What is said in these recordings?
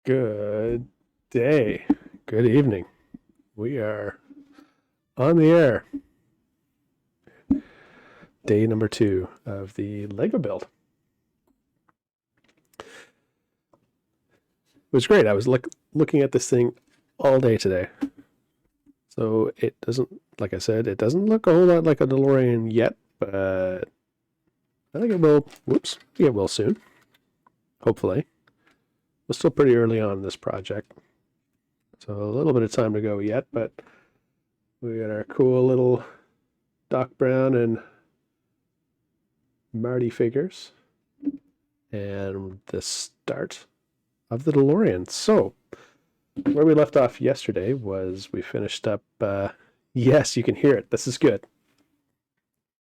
Good day. Good evening. We are on the air. Day number 2 of the Lego build. It was great. I was looking at this thing all day today. So it doesn't, like I said, it doesn't look a whole lot like a DeLorean yet, but I think it will. Whoops. I think it will soon. Hopefully. We're still pretty early on in this project. So a little bit of time to go yet, but we got our cool little Doc Brown and Marty figures and the start of the DeLorean. So where we left off yesterday was we finished up, yes, you can hear it. This is good.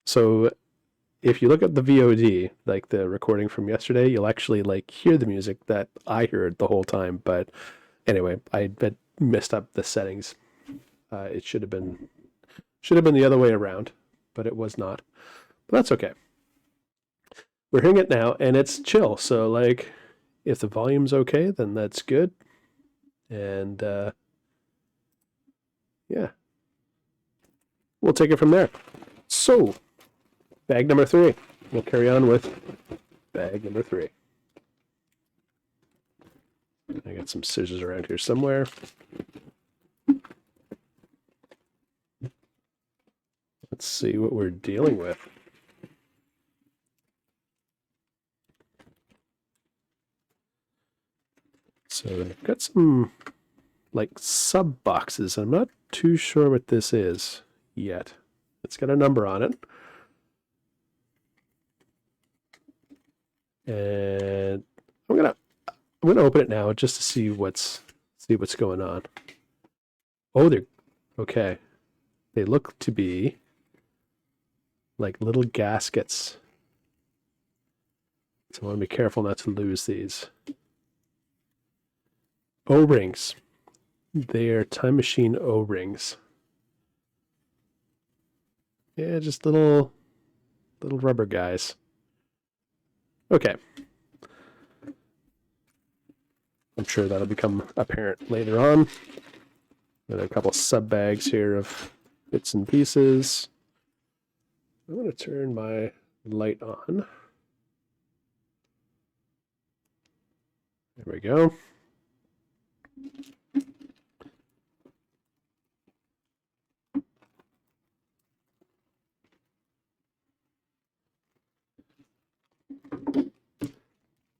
So if you look at the VOD, like the recording from yesterday, you'll actually like hear the music that I heard the whole time. But anyway, I had messed up the settings. It should have been the other way around, but it was not. But that's okay. We're hearing it now, and it's chill. So like, if the volume's okay, then that's good. And yeah, we'll take it from there. So, bag number 3. We'll carry on with bag number 3. I got some scissors around here somewhere. Let's see what we're dealing with. So I've got some like sub boxes. I'm not too sure what this is yet. It's got a number on it. And I'm gonna open it now just to see what's going on. Oh, they're okay. They look to be like little gaskets. So I want to be careful not to lose these. O-rings. They are time machine O-rings. Yeah, just little rubber guys. Okay. I'm sure that'll become apparent later on. Got a couple sub bags here of bits and pieces. I'm going to turn my light on. There we go.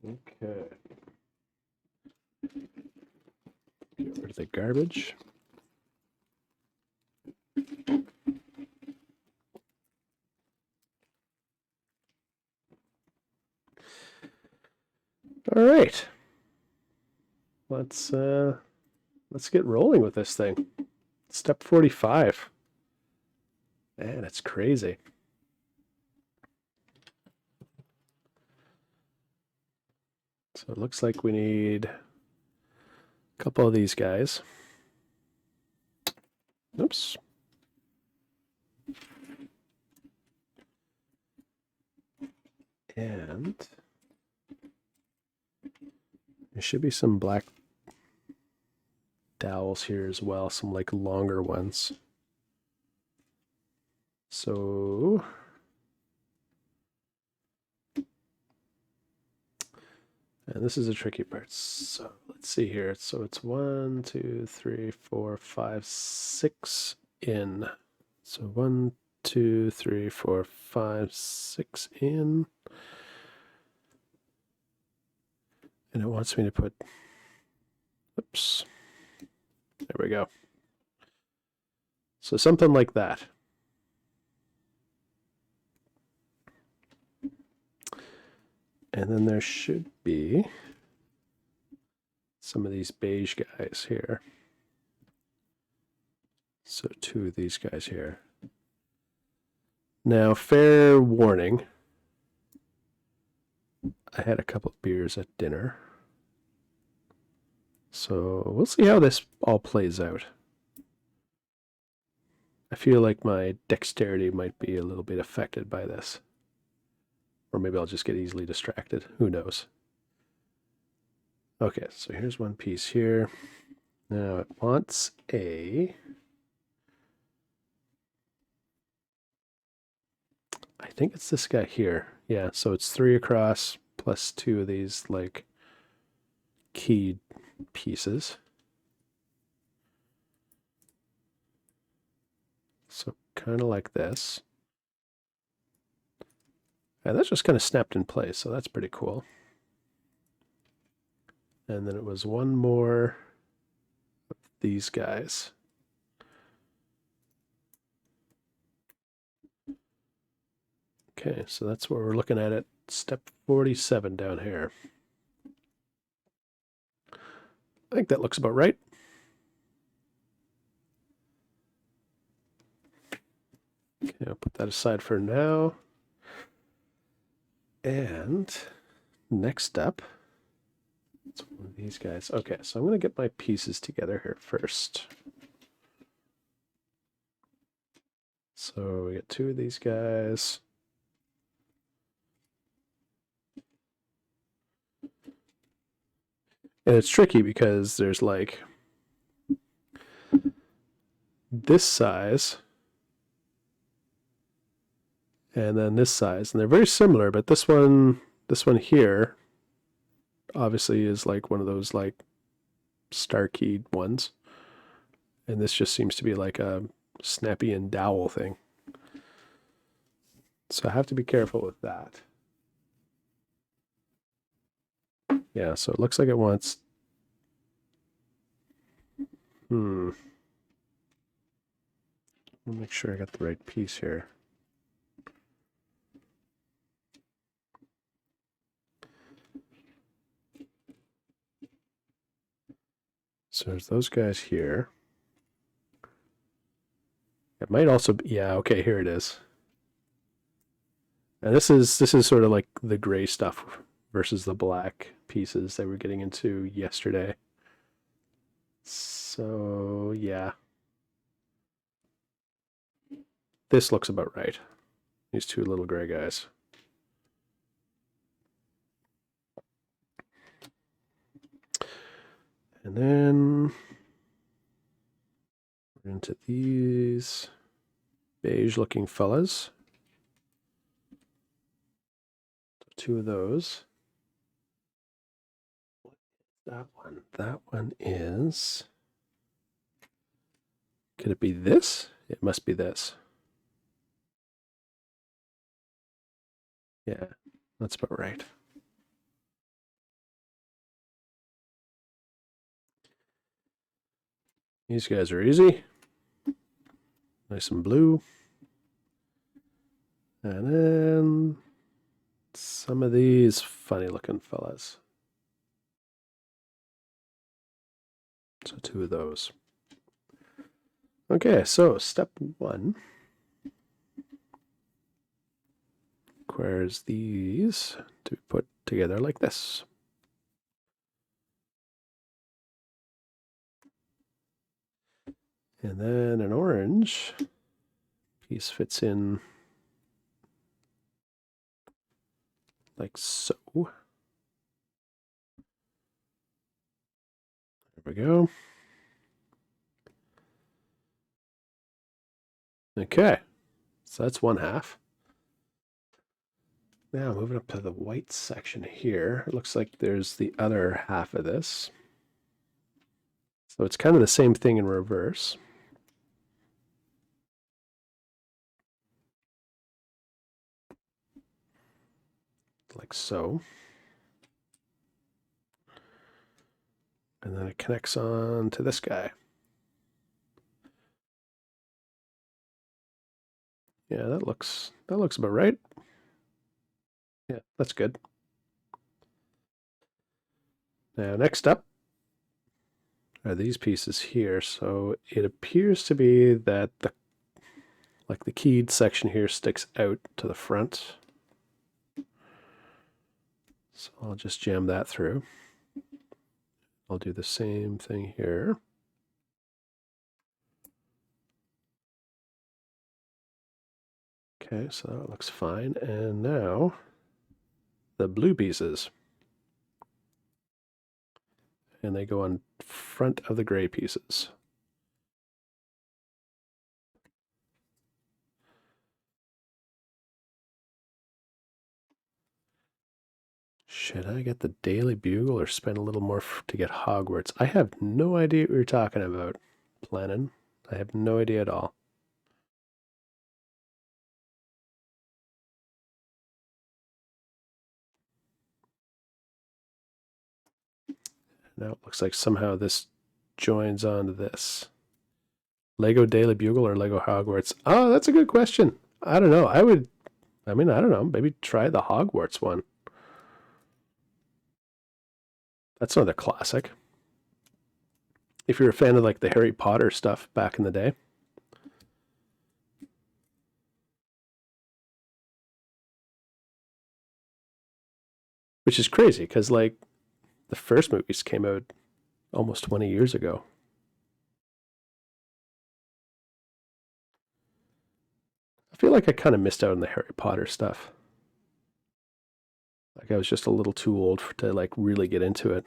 Okay. Get rid of the garbage. All right. Let's get rolling with this thing. Step 45. Man, it's crazy. So it looks like we need a couple of these guys. Oops. And there should be some black dowels here as well, some like longer ones. So and this is a tricky part. So let's see here. So it's 1, 2, 3, 4, 5, 6 in. So 1, 2, 3, 4, 5, 6 in. And it wants me to put, oops, there we go. So something like that. And then there should be some of these beige guys here. So 2 of these guys here. Now, fair warning, I had a couple of beers at dinner. So we'll see how this all plays out. I feel like my dexterity might be a little bit affected by this. Or maybe I'll just get easily distracted. Who knows? Okay, so here's one piece here. Now it wants a... I think it's this guy here. Yeah, so it's 3 across plus 2 of these like keyed pieces. So kind of like this. And that's just kind of snapped in place, so that's pretty cool. And then it was one more of these guys. Okay, so that's what we're looking at step 47 down here. I think that looks about right. Okay, I'll put that aside for now. And next up, it's one of these guys. Okay, so I'm going to get my pieces together here first. So we get 2 of these guys. And it's tricky because there's like this size and then this size, and they're very similar, but this one here obviously is like one of those like star keyed ones, and this just seems to be like a snappy and dowel thing, so I have to be careful with that. Yeah, so it looks like it wants I'll make sure I got the right piece here. So there's those guys here. It might also be, yeah, okay, here it is. And this is sort of like the gray stuff versus the black pieces that we're getting into yesterday. So yeah, this looks about right. These 2 little gray guys. And then we're into these beige looking fellas. 2 of those. That one. That one is... Could it be this? It must be this. Yeah, that's about right. These guys are easy. Nice and blue. And then some of these funny looking fellas. So 2 of those. Okay, so step 1 requires these to be put together like this. And then an orange piece fits in like so. There we go. Okay, so that's one half. Now moving up to the white section here, it looks like there's the other half of this. So it's kind of the same thing in reverse. Like so. And then it connects on to this guy. Yeah, that looks about right. Yeah, that's good. Now next up are these pieces here. So it appears to be that the keyed section here sticks out to the front. So I'll just jam that through. I'll do the same thing here. Okay, so that looks fine. And now the blue pieces. and they go on front of the gray pieces. Should I get the Daily Bugle or spend a little more to get Hogwarts? I have no idea what you're talking about, Planning. I have no idea at all. Now it looks like somehow this joins onto this. Lego Daily Bugle or Lego Hogwarts? Oh, that's a good question. I don't know. I don't know. Maybe try the Hogwarts one. That's another classic. If you're a fan of like the Harry Potter stuff back in the day. Which is crazy because like the first movies came out almost 20 years ago. I feel like I kind of missed out on the Harry Potter stuff. Like I was just a little too old to like really get into it.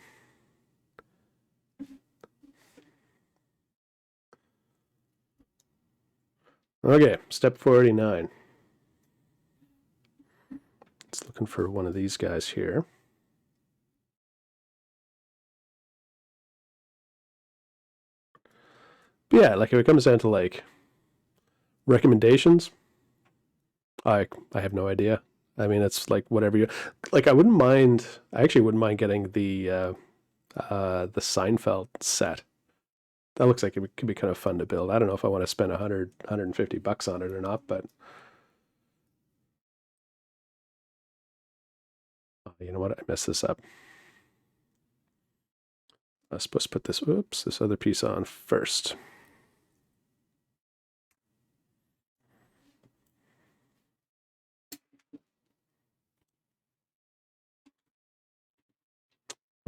Okay, step 49. It's looking for one of these guys here. But yeah, like if it comes down to like recommendations, I have no idea. I mean, it's like whatever you like. I actually wouldn't mind getting the Seinfeld set. That looks like it could be kind of fun to build. I don't know if I want to spend 150 bucks on it or not, but you know what? I messed this up. I was supposed to put this other piece on first.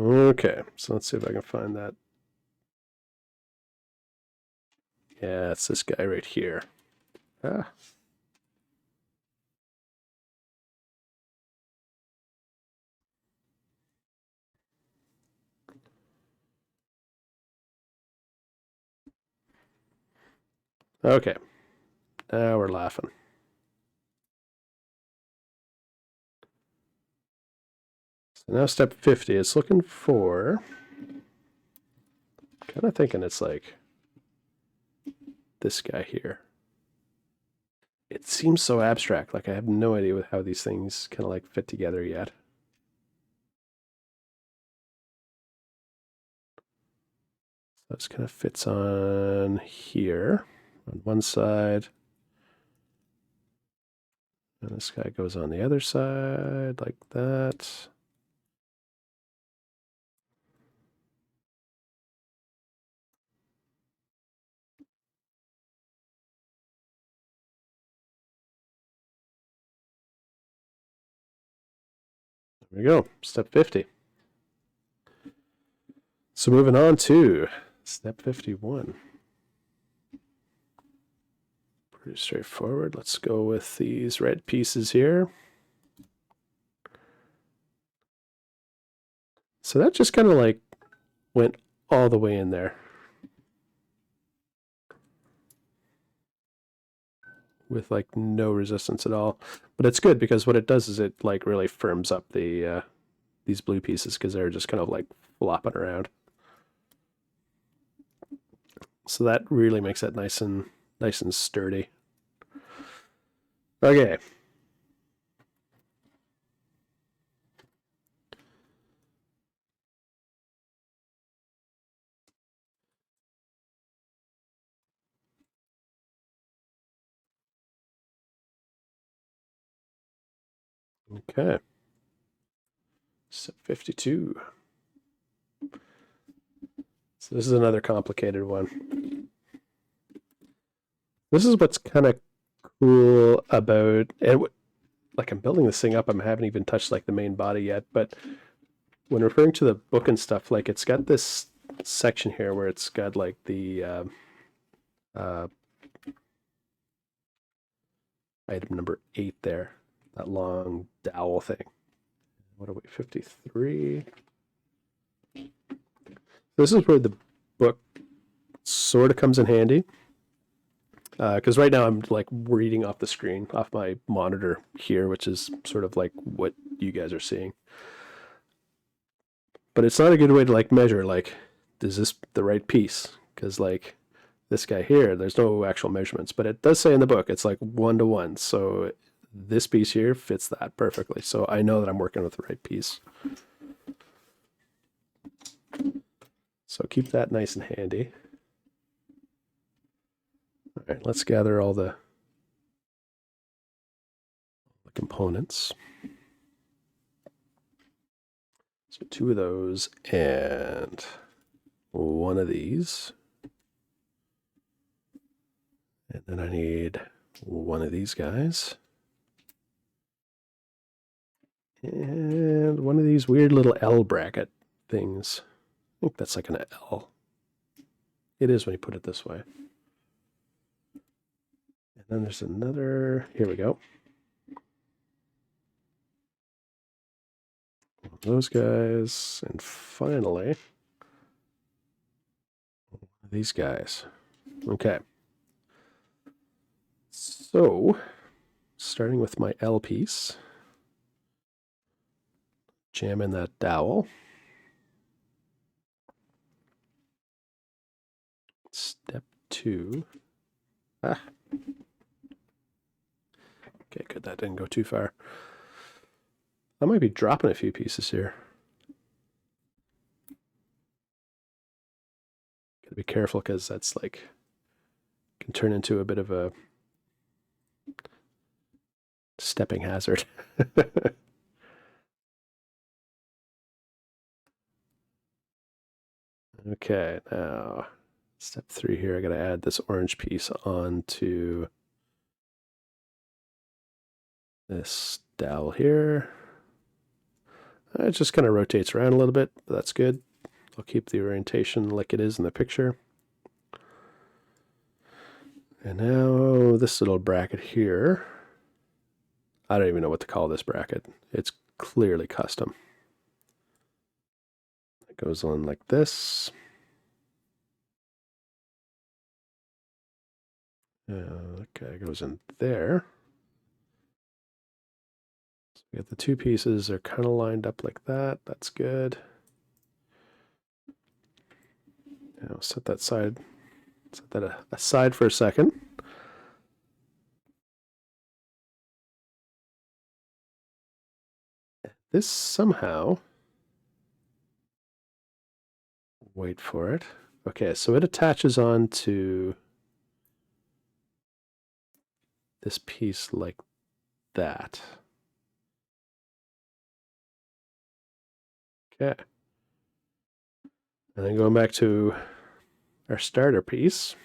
Okay, so let's see if I can find that. Yeah, it's this guy right here. Ah. Okay, now we're laughing. So now step 50, it's looking for, kind of thinking it's like this guy here. It seems so abstract, like I have no idea how these things kind of like fit together yet. So this kind of fits on here, on one side. And this guy goes on the other side, like that. There we go, step 50. So moving on to step 51. Pretty straightforward. Let's go with these red pieces here. So that just kind of like went all the way in there. With like no resistance at all. But it's good because what it does is it like really firms up the these blue pieces because they're just kind of like flopping around. So that really makes it nice and sturdy. Okay. Okay. Step 52. So this is another complicated one. This is what's kind of cool about, and like I'm building this thing up, I haven't even touched like the main body yet, but when referring to the book and stuff, like it's got this section here where it's got like the item number 8 there, that long dowel thing. What are we, 53? This is where the book sort of comes in handy. Because right now I'm like reading off the screen, off my monitor here, which is sort of like what you guys are seeing. But it's not a good way to like measure, like, is this the right piece? Because like this guy here, there's no actual measurements, but it does say in the book it's like 1-to-1. So this piece here fits that perfectly. So I know that I'm working with the right piece. So keep that nice and handy. All right, let's gather all the components. So 2 of those and 1 of these. And then I need 1 of these guys. And 1 of these weird little L bracket things. I think that's like an L. It is when you put it this way. And then there's another, here we go. Those guys, and finally, these guys. Okay. So, starting with my L piece, jam in that dowel. Step 2. Ah. Okay, good, that didn't go too far. I might be dropping a few pieces here. Gotta be careful because that's like, can turn into a bit of a stepping hazard. Okay, now step 3 here, I gotta add this orange piece onto this dowel here. It just kind of rotates around a little bit, but that's good. I'll keep the orientation like it is in the picture. And now this little bracket here, I don't even know what to call this bracket. It's clearly custom. It goes on like this. Okay, it goes in there. So we got the 2 pieces, they're kind of lined up like that. That's good. Now set that aside for a second. This somehow, wait for it. Okay, so it attaches on to this piece like that. Okay. And then going back to our starter piece.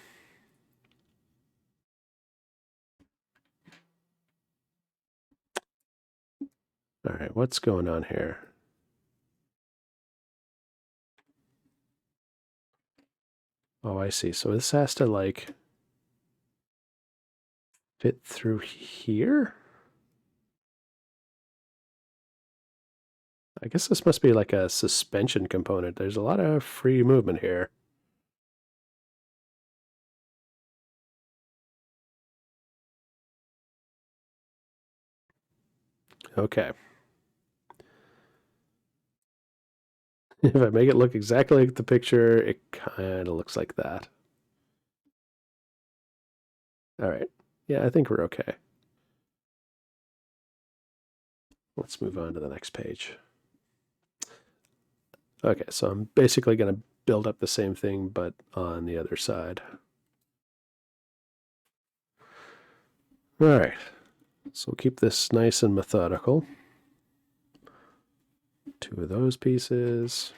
All right, what's going on here? Oh, I see. So this has to like fit through here? I guess this must be like a suspension component. There's a lot of free movement here. Okay. If I make it look exactly like the picture, it kind of looks like that. All right. Yeah, I think we're okay. Let's move on to the next page. Okay, so I'm basically going to build up the same thing, but on the other side. All right, so we'll keep this nice and methodical. 2 of those pieces.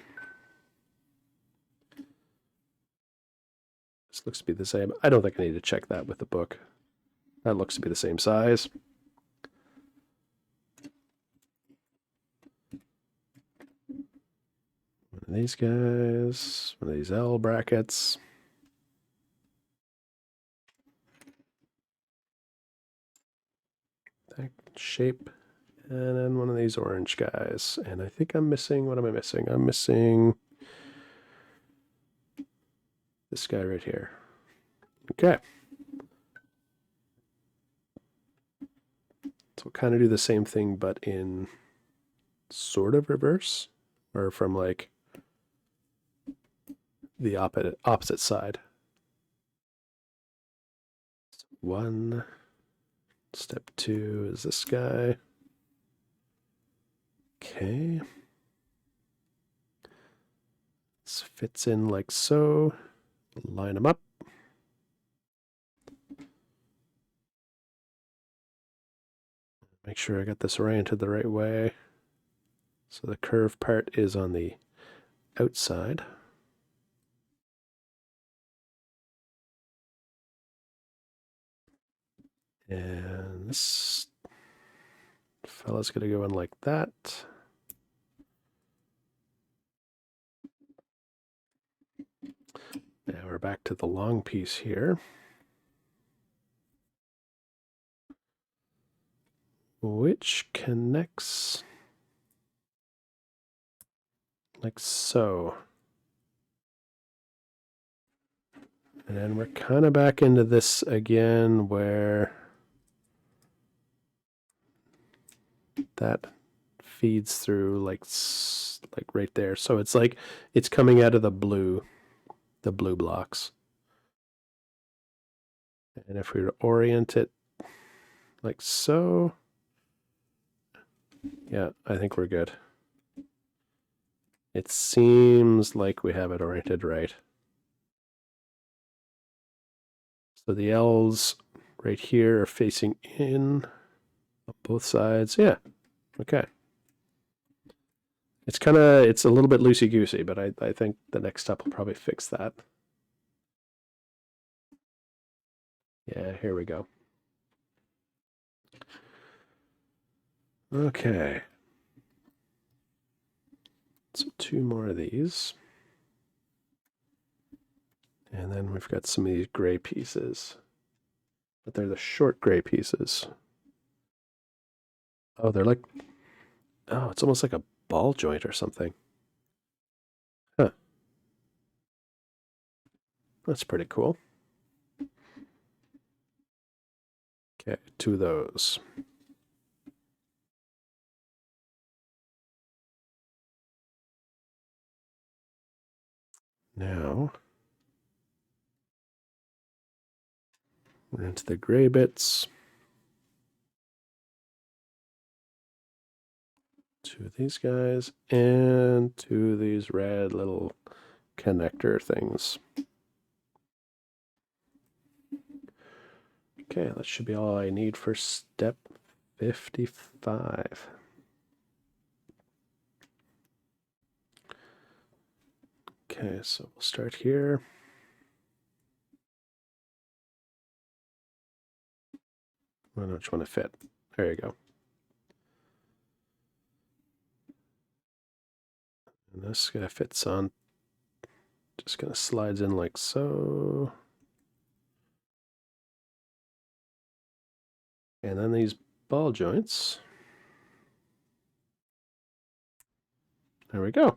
This looks to be the same. I don't think I need to check that with the book. That looks to be the same size. One of these guys, one of these L brackets. That shape. And then one of these orange guys. And I think I'm missing, what am I missing? I'm missing This guy right here. Okay. So we'll kind of do the same thing, but in sort of reverse, or from like the opposite side. One. Step 2 is this guy. Okay. This fits in like so. Line them up. Make sure I got this oriented the right way. So the curved part is on the outside. And this fella's going to go in like that. Now we're back to the long piece here, which connects like so. And then we're kind of back into this again where that feeds through like right there. So it's like it's coming out of the blue blocks. And if we were to orient it like so, yeah, I think we're good. It seems like we have it oriented right. So the L's right here are facing in on both sides. Yeah, okay. It's a little bit loosey-goosey, but I think the next step will probably fix that. Yeah, here we go. Okay. So 2 more of these. And then we've got some of these gray pieces. But they're the short gray pieces. Oh, they're like... Oh, it's almost like a ball joint or something. Huh. That's pretty cool. Okay, 2 of those. Now, we're into the gray bits. 2 of these guys, and 2 of these red little connector things. Okay, that should be all I need for step 55. Okay, so we'll start here. I don't know which one to fit. There you go. And this guy fits on, just kind of slides in like so. And then these ball joints. There we go.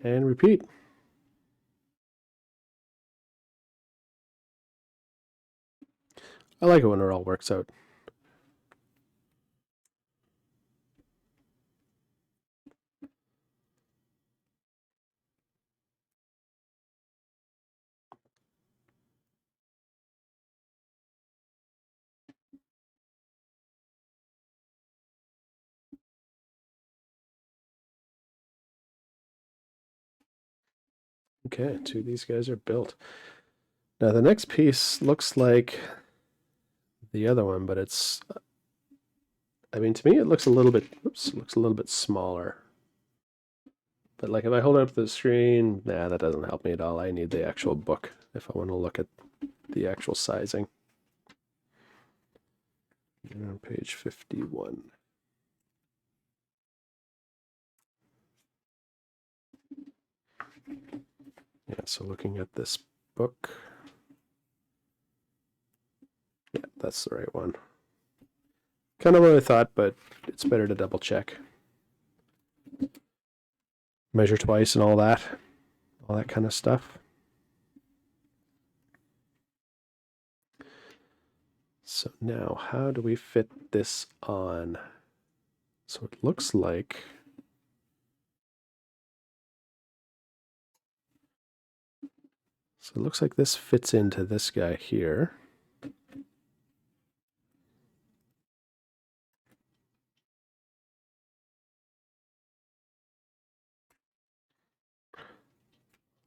And repeat. I like it when it all works out. Okay, 2 of these guys are built. Now the next piece looks like the other one, but it's, I mean, to me it looks a little bit, looks a little bit smaller. But like if I hold it up to the screen, nah, that doesn't help me at all. I need the actual book if I want to look at the actual sizing. And on page 51. Yeah, so looking at this book. Yeah, that's the right one. Kind of what I thought, but it's better to double check. Measure twice and all that. all that kind of stuff. So now, how do we fit this on? So it looks like this fits into this guy here.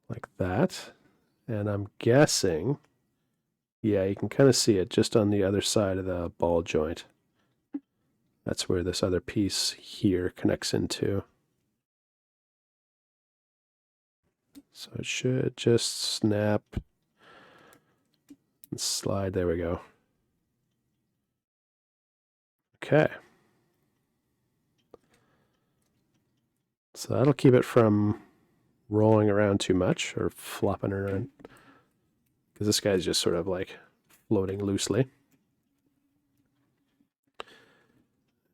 Like that. And I'm guessing, yeah, you can kind of see it just on the other side of the ball joint. That's where this other piece here connects into. So it should just snap and slide. There we go. Okay. So that'll keep it from rolling around too much or flopping around, because this guy's just sort of like floating loosely.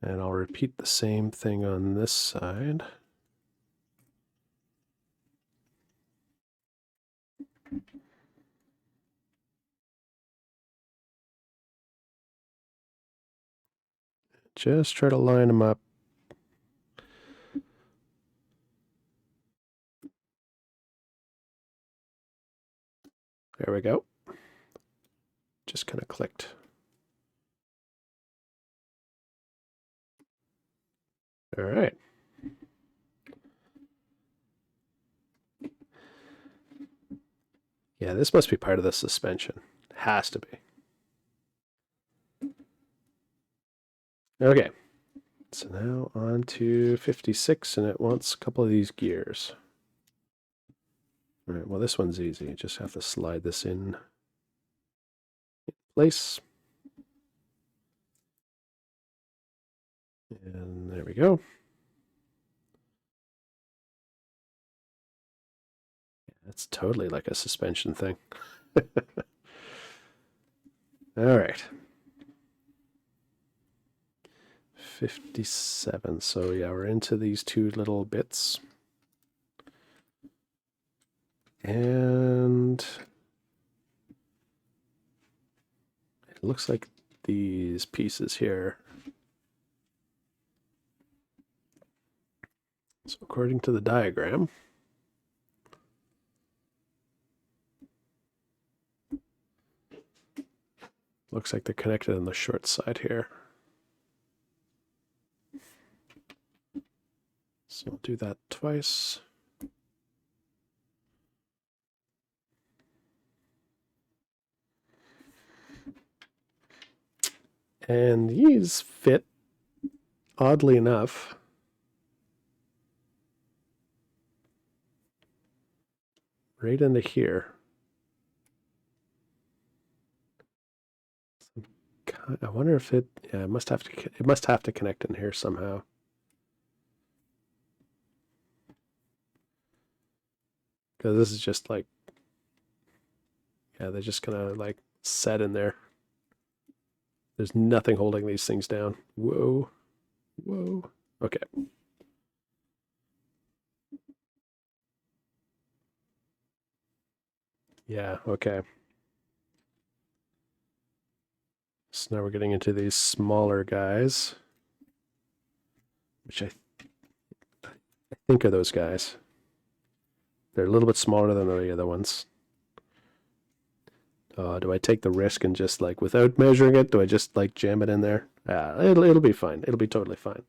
And I'll repeat the same thing on this side. Just try to line them up. There we go. Just kind of clicked. All right. Yeah, this must be part of the suspension. Has to be. Okay. So now on to 56, and it wants a couple of these gears. All right, well, this one's easy. You just have to slide this in place. And there we go. That's totally like a suspension thing. All right. 57. So yeah, we're into these two little bits. And it looks like these pieces here. So according to the diagram, looks like they're connected on the short side here. So I'll do that twice. And these fit, oddly enough, right into here. I wonder if it, yeah, it must have to connect in here somehow. Because this is just like, yeah, they're just gonna like set in there. There's nothing holding these things down. Whoa, whoa. Okay. Yeah, okay. So now we're getting into these smaller guys, which I think are those guys. They're a little bit smaller than the other ones. Do I take the risk and just like, without measuring it, do I just like jam it in there? It'll be fine. It'll be totally fine.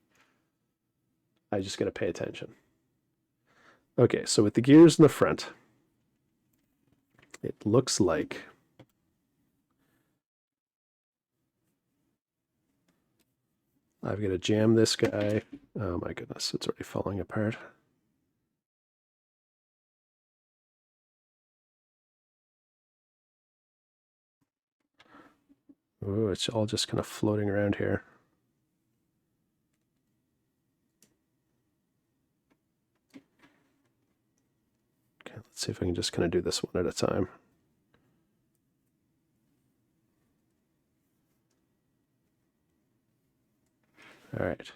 I just gotta pay attention. Okay, so with the gears in the front, it looks like I've got to jam this guy. Oh my goodness, it's already falling apart. Oh, it's all just kind of floating around here. Okay, let's see if I can just kind of do this one at a time. All right,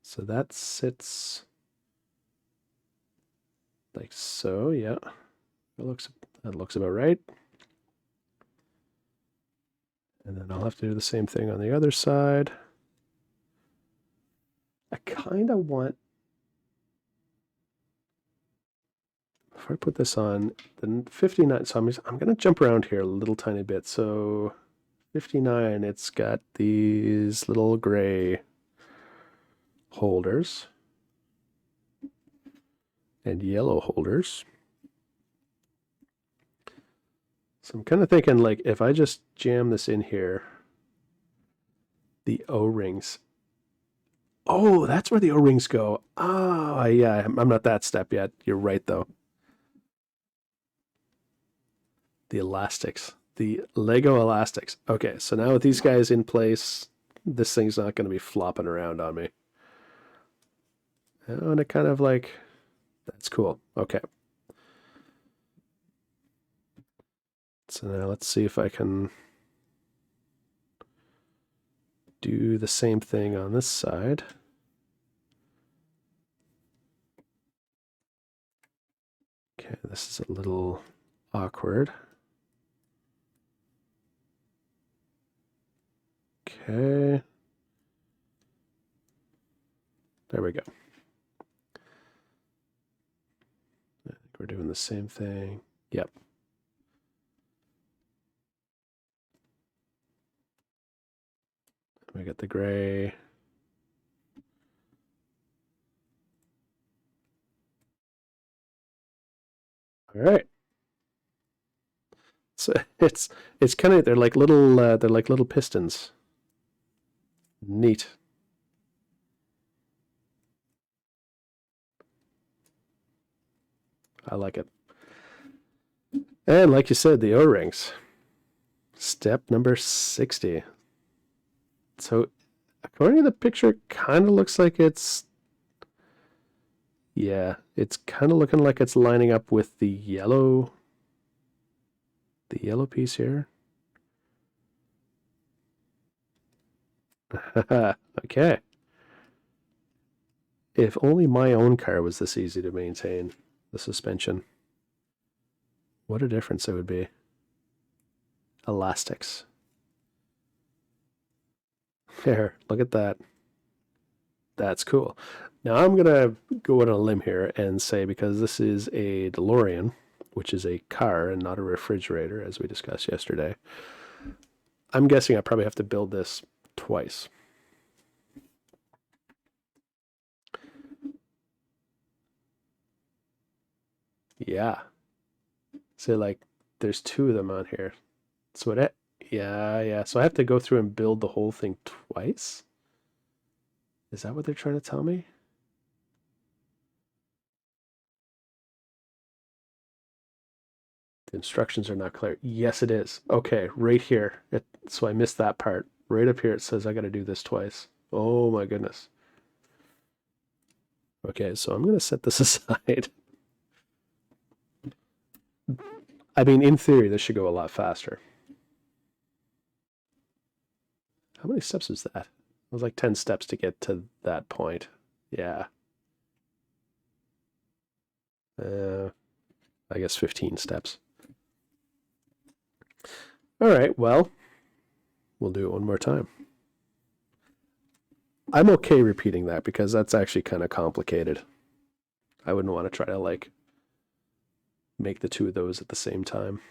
so that sits like so, yeah. That looks about right. And then I'll have to do the same thing on the other side. I kind of want, if I put this on, then 59, so I'm going to jump around here a little tiny bit. So 59, it's got these little gray holders and yellow holders. So I'm kind of thinking, like, if I just jam this in here, the O-rings. Oh, that's where the O-rings go. Oh, yeah, I'm not that step yet. You're right, though. The elastics. The Lego elastics. Okay, so now with these guys in place, this thing's not going to be flopping around on me. And it kind of like, that's cool. Okay. So now let's see if I can do the same thing on this side. Okay, this is a little awkward. Okay. There we go. I think we're doing the same thing. Yep. We got the gray. All right. So it's kind of, they're like little pistons. Neat. I like it. And like you said, the O-rings. Step number 60. So according to the picture, it kind of looks like it's, yeah, it's kind of looking like it's lining up with the yellow piece here. Okay. If only my own car was this easy to maintain, the suspension. What a difference it would be. Elastics. There, look at that. That's cool. Now I'm going to go on a limb here and say, because this is a DeLorean, which is a car and not a refrigerator, as we discussed yesterday, I'm guessing I probably have to build this twice. Yeah. So like there's two of them on here. So it, yeah. So I have to go through and build the whole thing twice? Is that what they're trying to tell me? The instructions are not clear. Yes, it is. Okay, right here. So I missed that part. Right up here it says I got to do this twice. Oh my goodness. Okay, so I'm going to set this aside. I mean, in theory, this should go a lot faster. How many steps is that? It was like 10 steps to get to that point. Yeah. I guess 15 steps. All right, well, we'll do it one more time. I'm okay repeating that because that's actually kind of complicated. I wouldn't want to try to like make the two of those at the same time.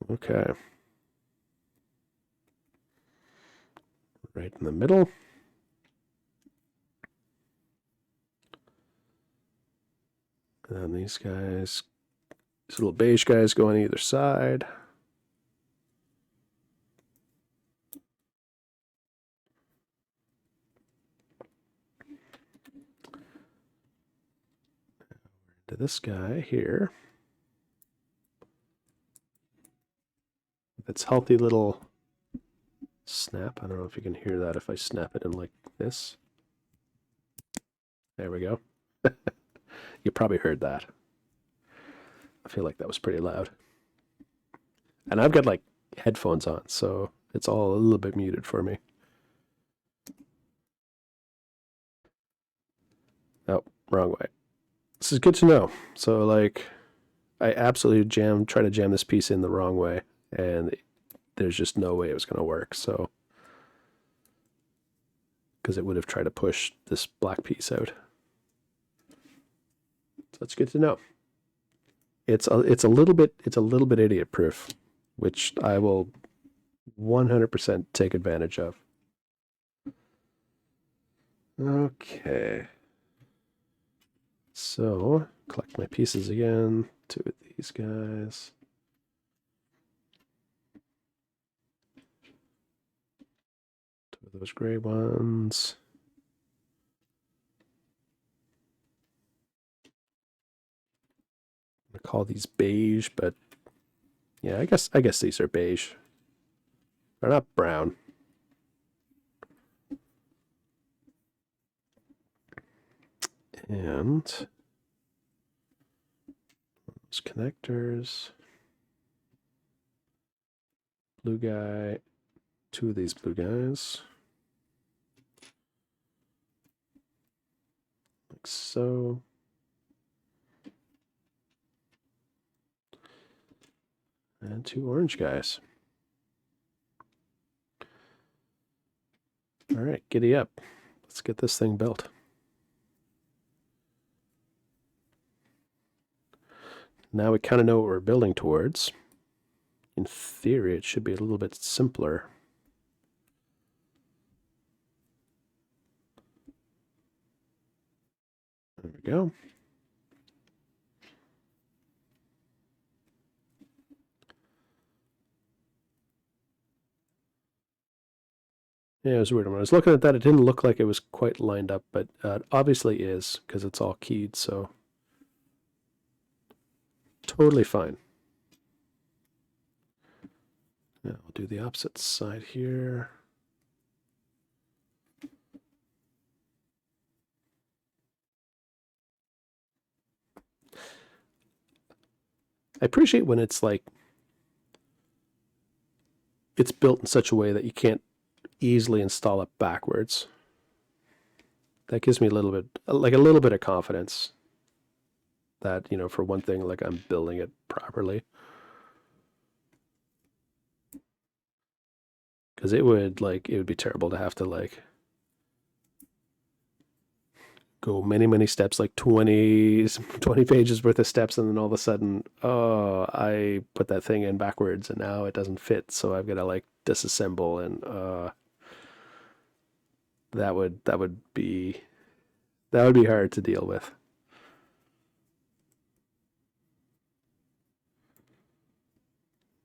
Okay. Right in the middle. And then these guys, these little beige guys go on either side. To this guy here. That's healthy little snap. I don't know if you can hear that if I snap it in like this. There we go. You probably heard that. I feel like that was pretty loud. And I've got like headphones on, so it's all a little bit muted for me. Oh, wrong way. This is good to know. So like, I absolutely try to jam this piece in the wrong way, and there's just no way it was going to work. So, because it would have tried to push this black piece out. So that's good to know. It's a little bit idiot proof, which I will 100% take advantage of. Okay. So, collect my pieces again. 2 of these guys. 2 of those gray ones. I'm gonna call these beige, but yeah, I guess these are beige. They're not brown. And those connectors. Blue guy. 2 of these blue guys. Like so. And 2 orange guys. All right, giddy up. Let's get this thing built. Now we kind of know what we're building towards. In theory, it should be a little bit simpler. There we go. Yeah, it was weird. When I was looking at that, it didn't look like it was quite lined up, but it obviously is because it's all keyed, so totally fine. Yeah, I'll do the opposite side here. I appreciate when it's like, it's built in such a way that you can't easily install it backwards. That gives me a little bit of confidence that, you know, for one thing, like I'm building it properly. Because it would be terrible to have to like go many steps, like 20 pages worth of steps, and then all of a sudden, oh, I put that thing in backwards and now it doesn't fit, so I've got to like disassemble, and that would be hard to deal with.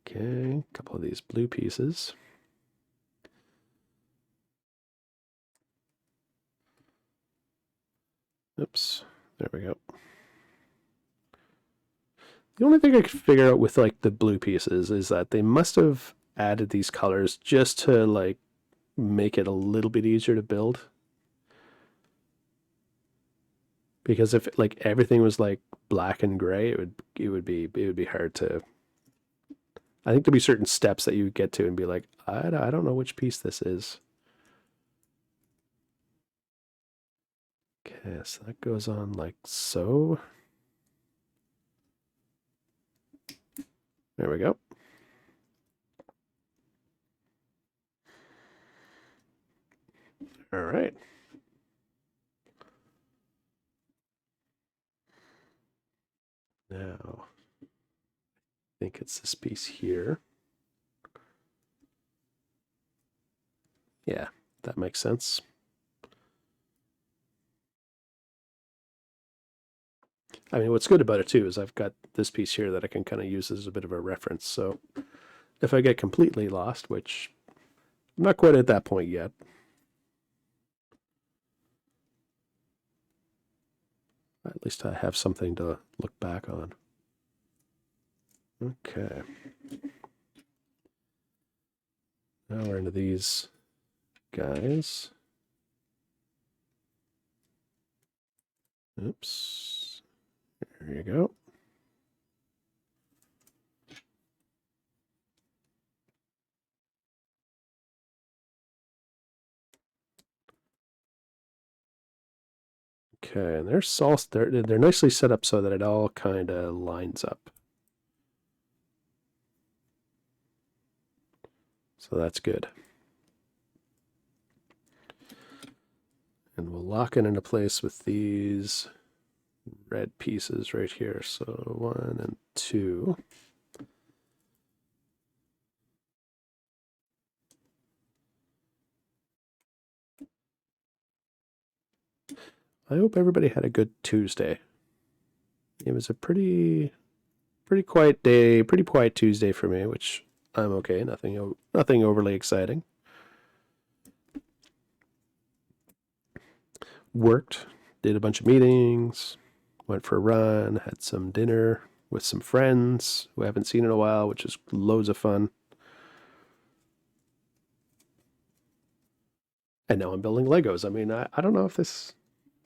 Okay, a couple of these blue pieces. Oops, there we go. The only thing I could figure out with like the blue pieces is that they must have added these colors just to like make it a little bit easier to build. Because if like everything was like black and gray, it would be hard to. I think there'd be certain steps that you would get to and be like, I don't know which piece this is. Okay, so that goes on like so. There we go. All right. Now, I think it's this piece here. Yeah, that makes sense. I mean, what's good about it too is I've got this piece here that I can kind of use as a bit of a reference. So if I get completely lost, which I'm not quite at that point yet, at least I have something to look back on. Okay. Now we're into these guys. Oops. There you go. Okay, and they're nicely set up so that it all kind of lines up. So that's good. And we'll lock it into place with these red pieces right here. So 1 and 2. I hope everybody had a good Tuesday. It was a pretty quiet day, pretty quiet Tuesday for me, which I'm okay. Nothing overly exciting. Worked, did a bunch of meetings, went for a run, had some dinner with some friends who I haven't seen in a while, which is loads of fun. And now I'm building Legos. I mean, I don't know if this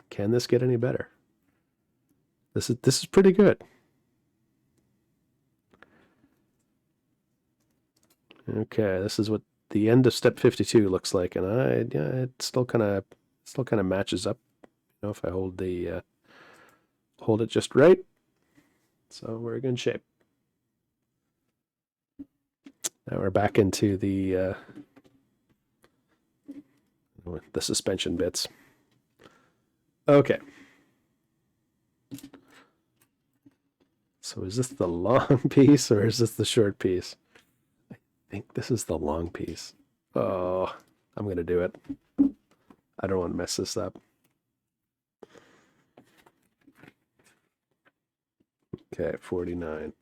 get any better. This is pretty good. Okay, this is what the end of step 52 looks like, and it still kind of matches up. You know, if I hold it just right, so we're in good shape. Now we're back into the suspension bits. Okay. So is this the long piece or is this the short piece? I think this is the long piece. Oh, I'm going to do it. I don't want to mess this up. Okay, 49.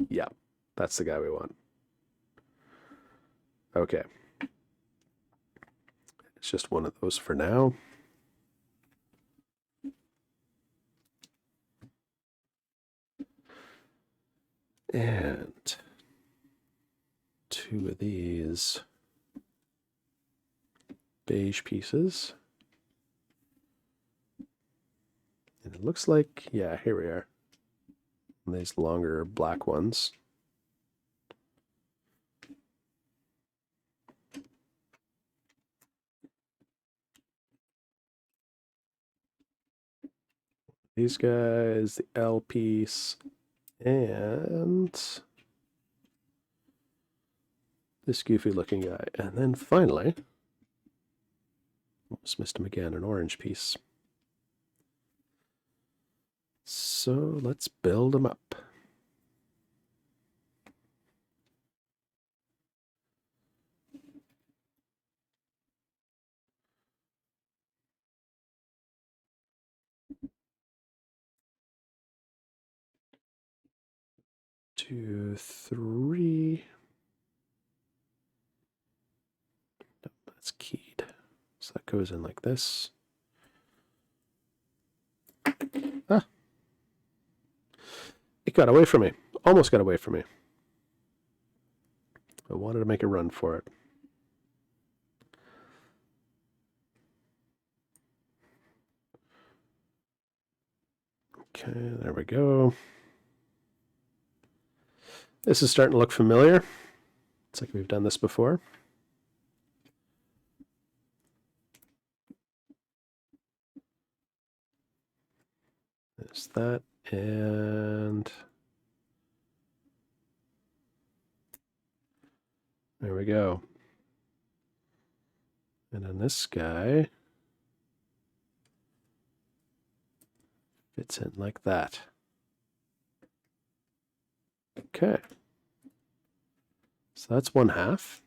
Yeah, that's the guy we want. Okay. It's just one of those for now. And 2 of these beige pieces. And it looks like, yeah, here we are. And these longer black ones. These guys, the L piece, and this goofy looking guy. And then finally, almost missed him again, an orange piece. So let's build them up. Two, three. No, that's keyed. So that goes in like this. Ah. It got away from me. Almost got away from me. I wanted to make a run for it. Okay, there we go. This is starting to look familiar. It's like we've done this before. There's that, and there we go. And then this guy fits in like that. Okay. So that's 1/2.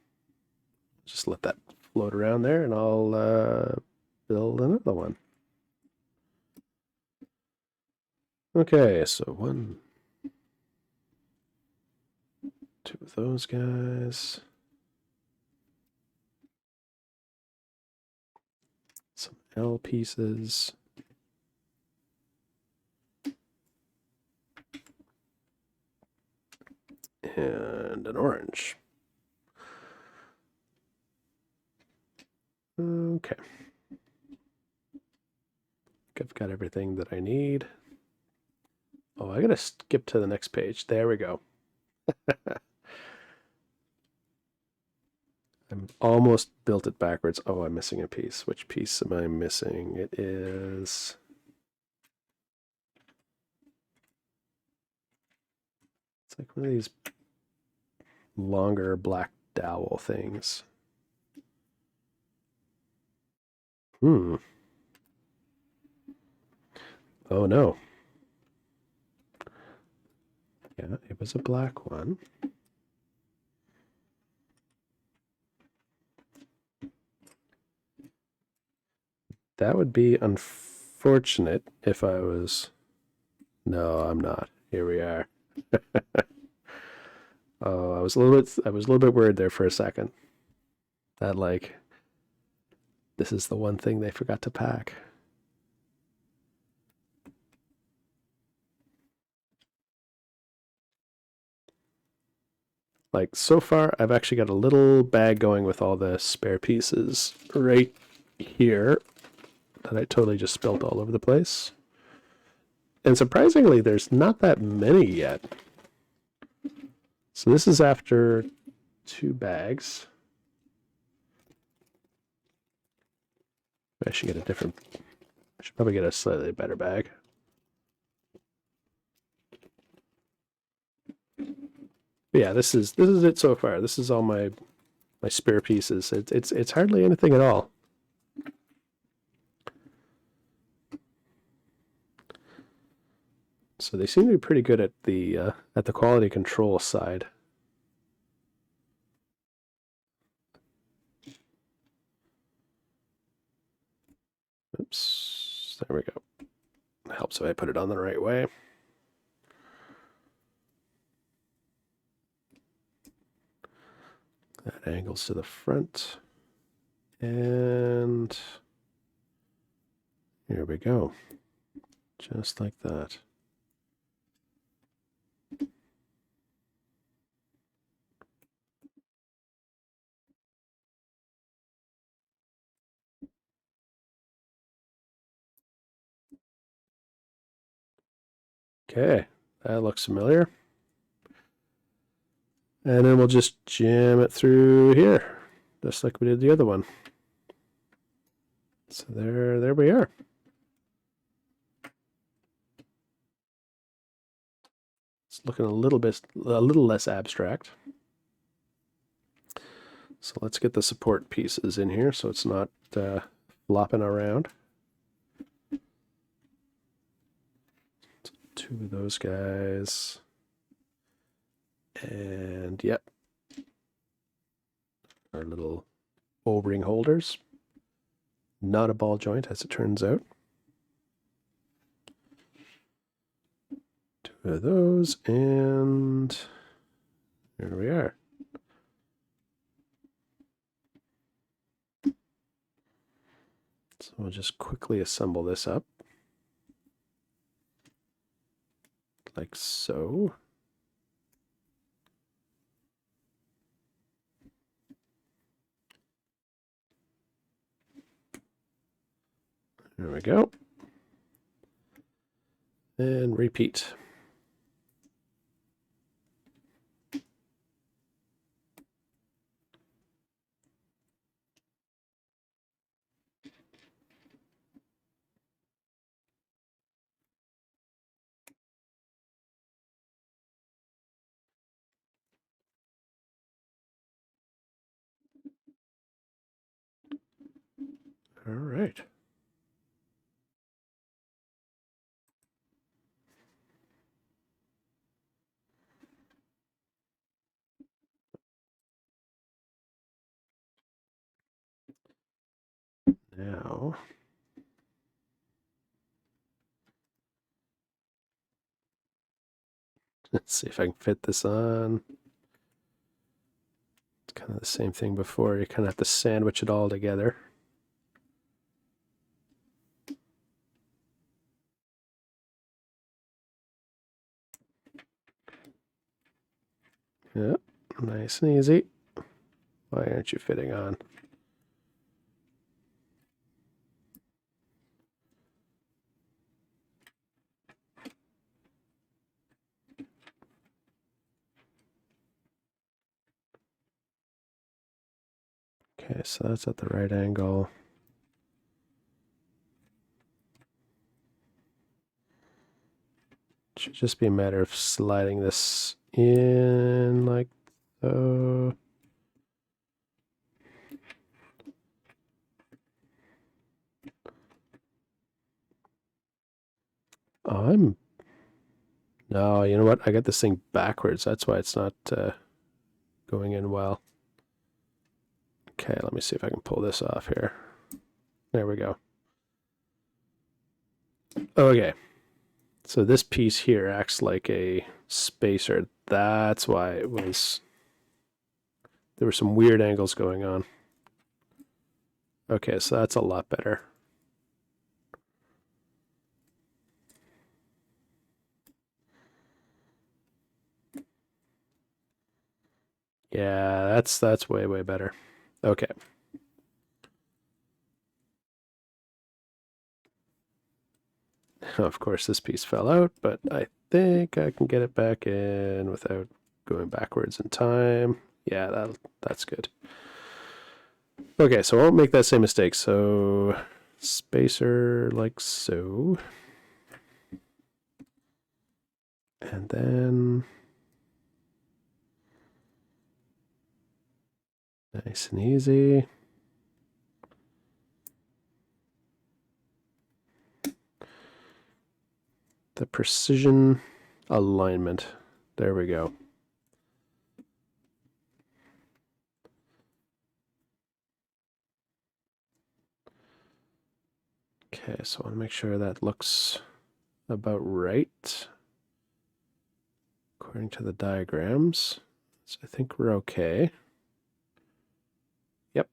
Just let that float around there, and I'll build another one. Okay, so 1, 2 of those guys. Some L pieces. And an orange. Okay. I've got everything that I need. Oh, I gotta skip to the next page. There we go. I'm almost built it backwards. Oh, I'm missing a piece. Which piece am I missing? It is... It's like one of these longer black dowel things. Hmm. Oh no. Yeah, it was a black one. That would be unfortunate if I was... No, I'm not. Here we are. Oh, I was a little bit worried there for a second. That like this is the one thing they forgot to pack. Like so far, I've actually got a little bag going with all the spare pieces right here that I totally just spilled all over the place. And surprisingly, there's not that many yet. So this is after 2 bags. I should get a different... I should probably get a slightly better bag. But yeah, this is it so far. This is all my spare pieces. It's hardly anything at all. So they seem to be pretty good at the quality control side. Oops, there we go. It helps if I put it on the right way. That angles to the front. And here we go. Just like that. Okay, that looks familiar. And then we'll just jam it through here, just like we did the other one. So there we are. It's looking a little less abstract. So let's get the support pieces in here so it's not flopping around. 2 of those guys. And yep, our little O-ring holders. Not a ball joint, as it turns out. 2 of those, and there we are. So we'll just quickly assemble this up. Like so. There we go. And repeat. All right. Now, let's see if I can fit this on. It's kind of the same thing before. You kind of have to sandwich it all together. Yep, nice and easy. Why aren't you fitting on? Okay, so that's at the right angle. Should just be a matter of sliding this in like so. Oh, no, you know what? I got this thing backwards. That's why it's not going in well. Okay, let me see if I can pull this off here. There we go. Okay. So this piece here acts like a spacer. That's why it was... There were some weird angles going on. Okay, so that's a lot better. Yeah, that's way, way better. Okay. Of course, this piece fell out, but I think I can get it back in without going backwards in time. Yeah, that's good. Okay, so I won't make that same mistake. So spacer like so. And then nice and easy. The precision alignment. There we go. Okay, so I want to make sure that looks about right according to the diagrams. So I think we're okay. Yep.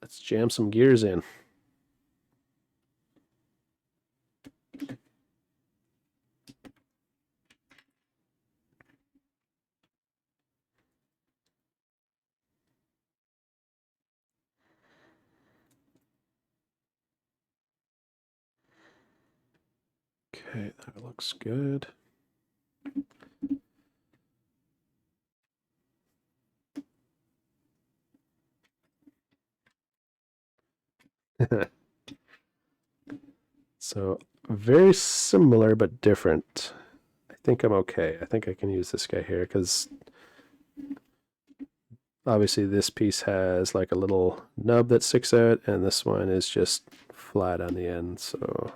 Let's jam some gears in. Okay, that looks good. So very similar but different. I think I'm okay. I think I can use this guy here because obviously this piece has like a little nub that sticks out and this one is just flat on the end. So I'll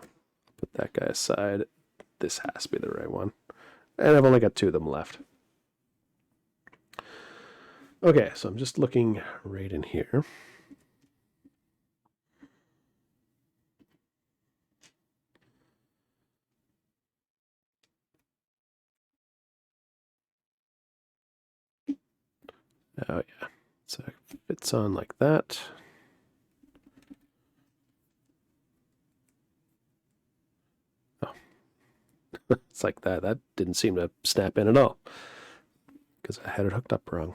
put that guy aside. This has to be the right one. And I've only got two of them left. Okay, so I'm just looking right in here. Oh yeah, so it fits on like that. Oh, it's like that. That didn't seem to snap in at all because I had it hooked up wrong.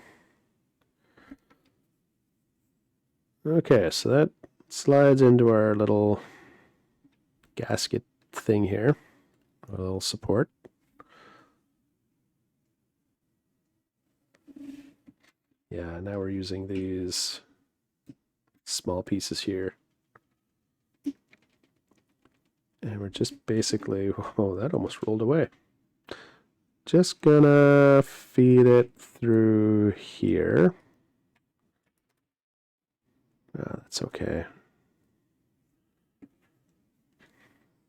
Okay, so that slides into our little gasket thing here, a little support. Yeah, now we're using these small pieces here. And we're just basically, oh, that almost rolled away. Just gonna feed it through here. Oh, that's okay.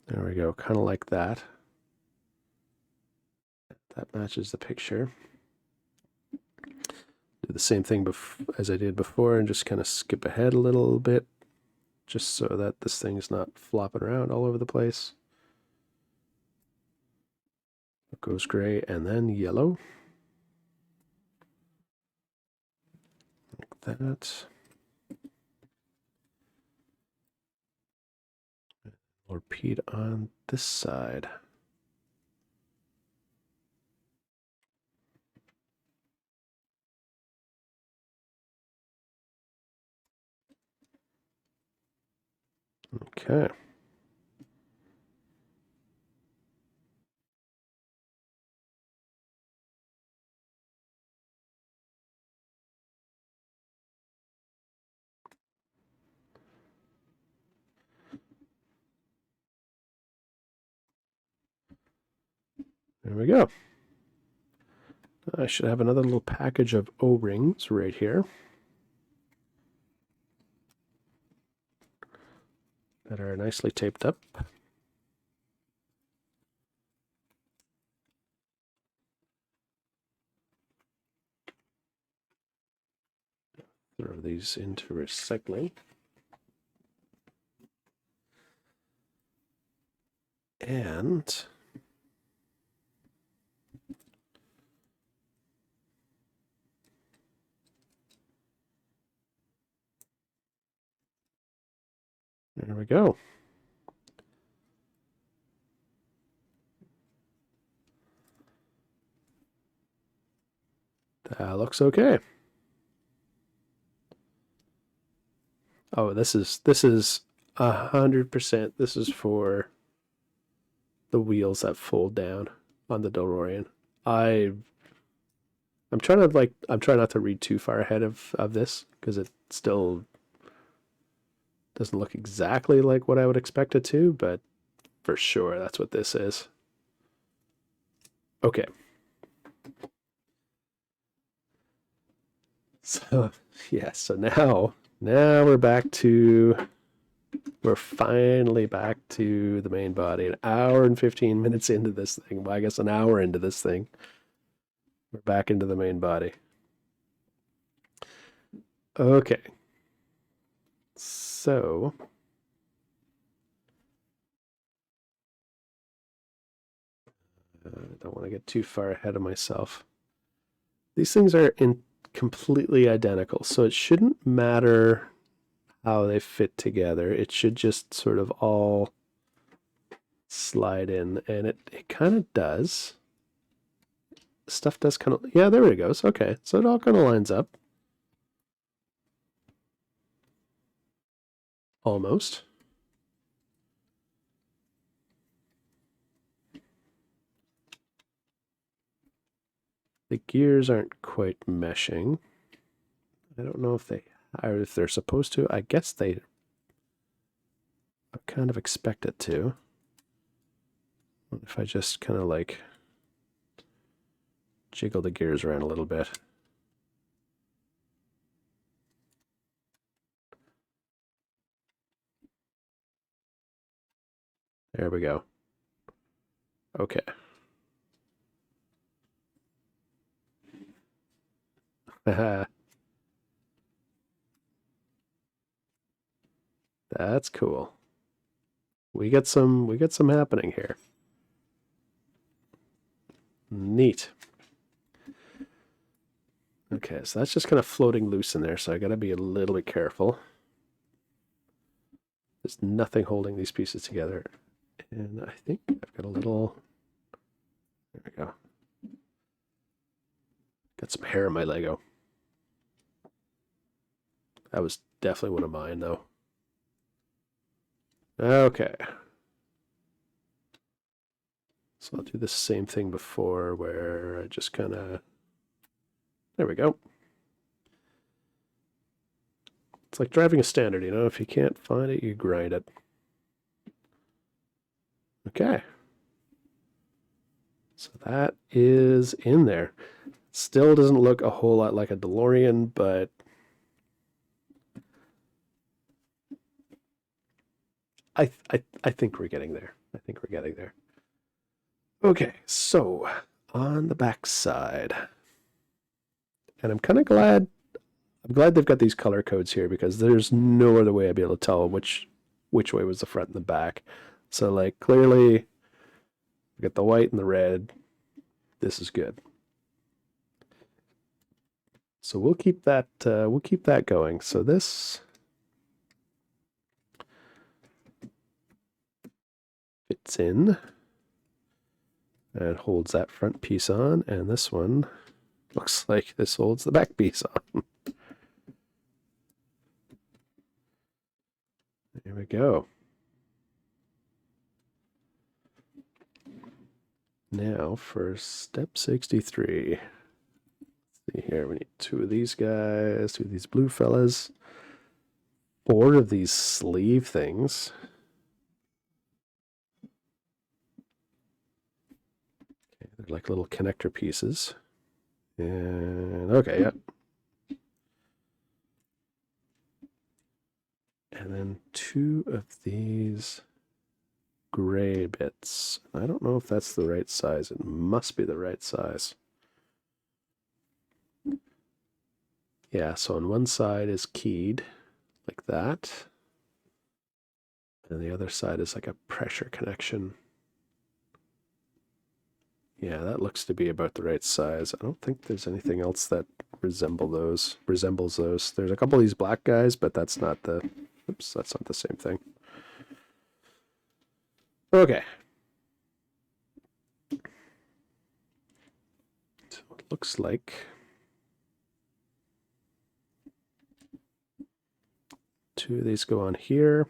There we go, kind of like that. That matches the picture. Do the same thing as I did before and just kind of skip ahead a little bit just so that this thing's not flopping around all over the place. It goes gray and then yellow. Like that. Or repeat on this side. Okay. There we go. I should have another little package of O-rings right here that are nicely taped up. Throw these into recycling. And there we go. That looks okay. Oh, this is 100%. This is for the wheels that fold down on the DeLorean. I'm trying not to read too far ahead of this because it still doesn't look exactly like what I would expect it to, but for sure that's what this is. Okay. So yeah, so now we're finally back to the main body. An hour and 15 minutes into this thing. Well, I guess an hour into this thing. We're back into the main body. Okay. So I don't want to get too far ahead of myself. These things are completely identical, so it shouldn't matter how they fit together. It should just sort of all slide in, and it kind of does. Stuff does kind of, yeah, there it goes. Okay, so it all kind of lines up. Almost. The gears aren't quite meshing. I don't know if they are, if they're supposed to. I guess they kind of expect it to. If I just kind of like jiggle the gears around a little bit. There we go. Okay. That's cool. We get some happening here. Neat. Okay, so that's just kind of floating loose in there, so I gotta be a little bit careful. There's nothing holding these pieces together. And I think I've got a little, there we go. Got some hair in my Lego. That was definitely one of mine, though. Okay. So I'll do the same thing before where I just kind of, there we go. It's like driving a standard, you know, if you can't find it, you grind it. Okay. So that is in there. Still doesn't look a whole lot like a DeLorean, but I think we're getting there. I think we're getting there. Okay, so on the back side, and I'm kind of glad. I'm glad they've got these color codes here because there's no other way I'd be able to tell which way was the front and the back. So like clearly, we got the white and the red. This is good. So we'll keep that going. So this fits in and holds that front piece on, and this one looks like this holds the back piece on. There we go. Now for step 63. Let's see here, we need 2 of these guys, 2 of these blue fellas, 4 of these sleeve things. Okay, they're They're like little connector pieces. And okay, yep. And then 2 of these gray bits. I don't know if that's the right size. It must be the right size. Yeah, so on one side is keyed like that. And the other side is like a pressure connection. Yeah, that looks to be about the right size. I don't think there's anything else that resembles those. There's a couple of these black guys, but that's not the same thing. Okay. So it looks like 2 of these go on here.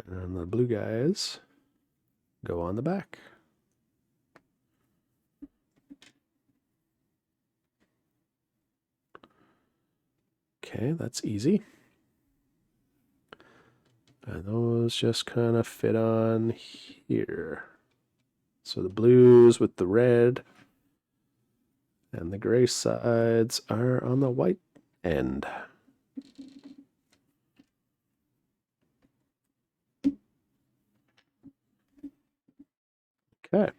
And the blue guys go on the back. Okay, that's easy. And those just kind of fit on here. So the blues with the red and the gray sides are on the white end. Okay.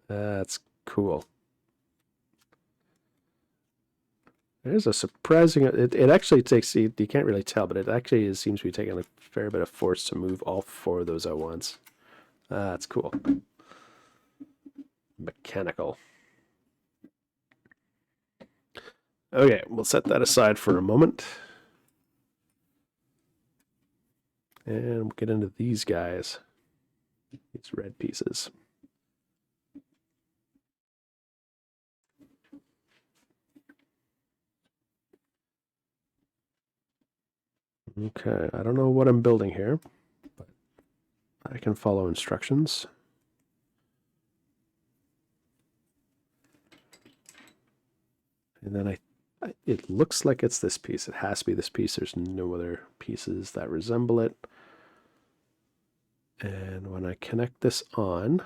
That's cool. There's a surprising, it actually takes, you can't really tell, but it actually seems to be taking a fair bit of force to move all 4 of those at once. That's cool. Mechanical. Okay, we'll set that aside for a moment. And we'll get into these guys. These red pieces. Okay, I don't know what I'm building here, but I can follow instructions. And then it looks like it's this piece. It has to be this piece. There's no other pieces that resemble it. And when I connect this on,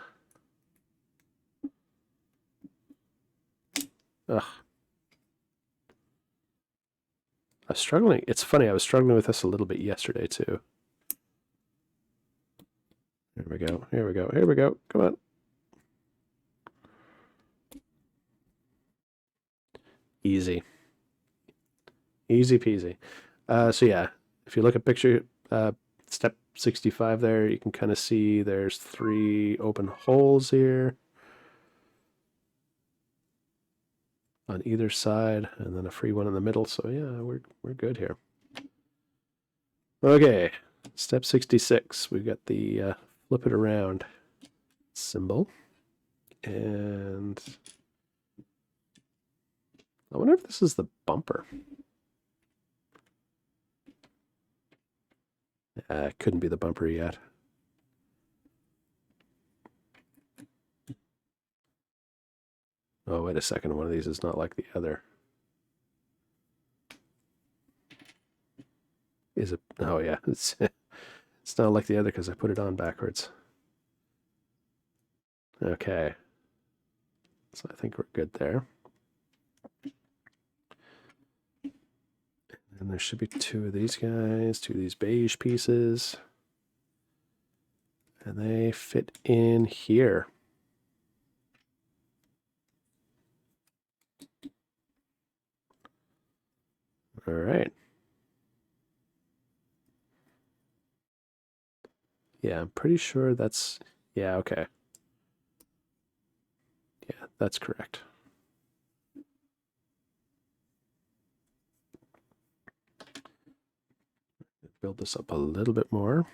ugh. I was struggling. It's funny, I was struggling with this a little bit yesterday too. Here we go. Here we go. Here we go. Come on. Easy. Easy peasy. So yeah, if you look at picture step 65 there, you can kind of see there's 3 open holes here on either side, and then a free one in the middle. So yeah, we're good here. Okay, step 66. We've got the flip it around symbol, and I wonder if this is the bumper. It couldn't be the bumper yet. Oh, wait a second. One of these is not like the other. Is it? Oh, yeah. It's not like the other because I put it on backwards. Okay. So I think we're good there. And there should be 2 of these guys, 2 of these beige pieces. And they fit in here. All right. Yeah, I'm pretty sure that's, yeah, okay. Yeah, that's correct. Build this up a little bit more.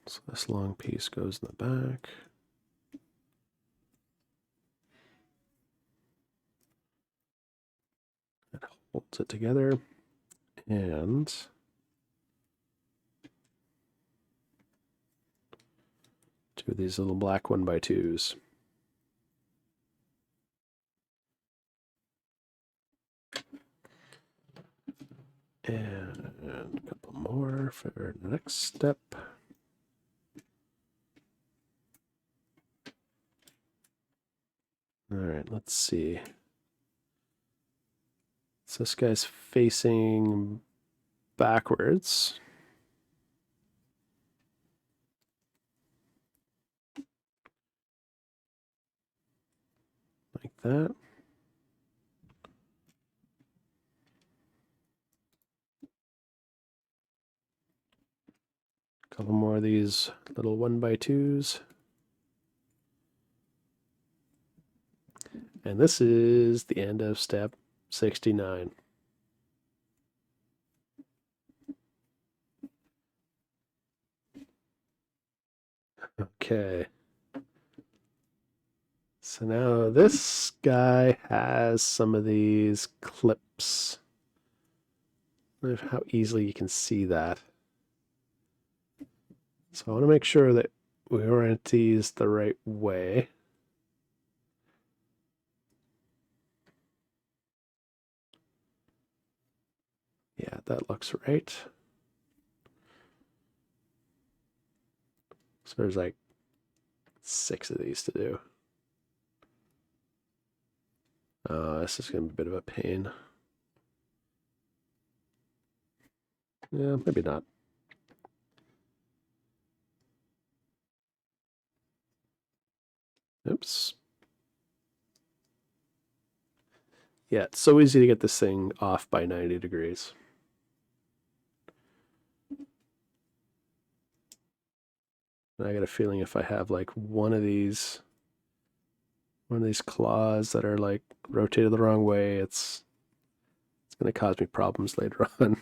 So this long piece goes in the back. It holds it together. And 2 of these little black 1x2s. for the next step. All right, let's see. So this guy's facing backwards. Like that. A couple more of these little 1x2s. And this is the end of step 69. Okay. So now this guy has some of these clips. I don't know how easily you can see that. So I want to make sure that we orient these the right way. Yeah, that looks right. So there's like 6 of these to do. This is going to be a bit of a pain. Yeah, maybe not. Oops. Yeah, it's so easy to get this thing off by 90 degrees. And I got a feeling if I have like one of these claws that are like rotated the wrong way, it's going to cause me problems later on.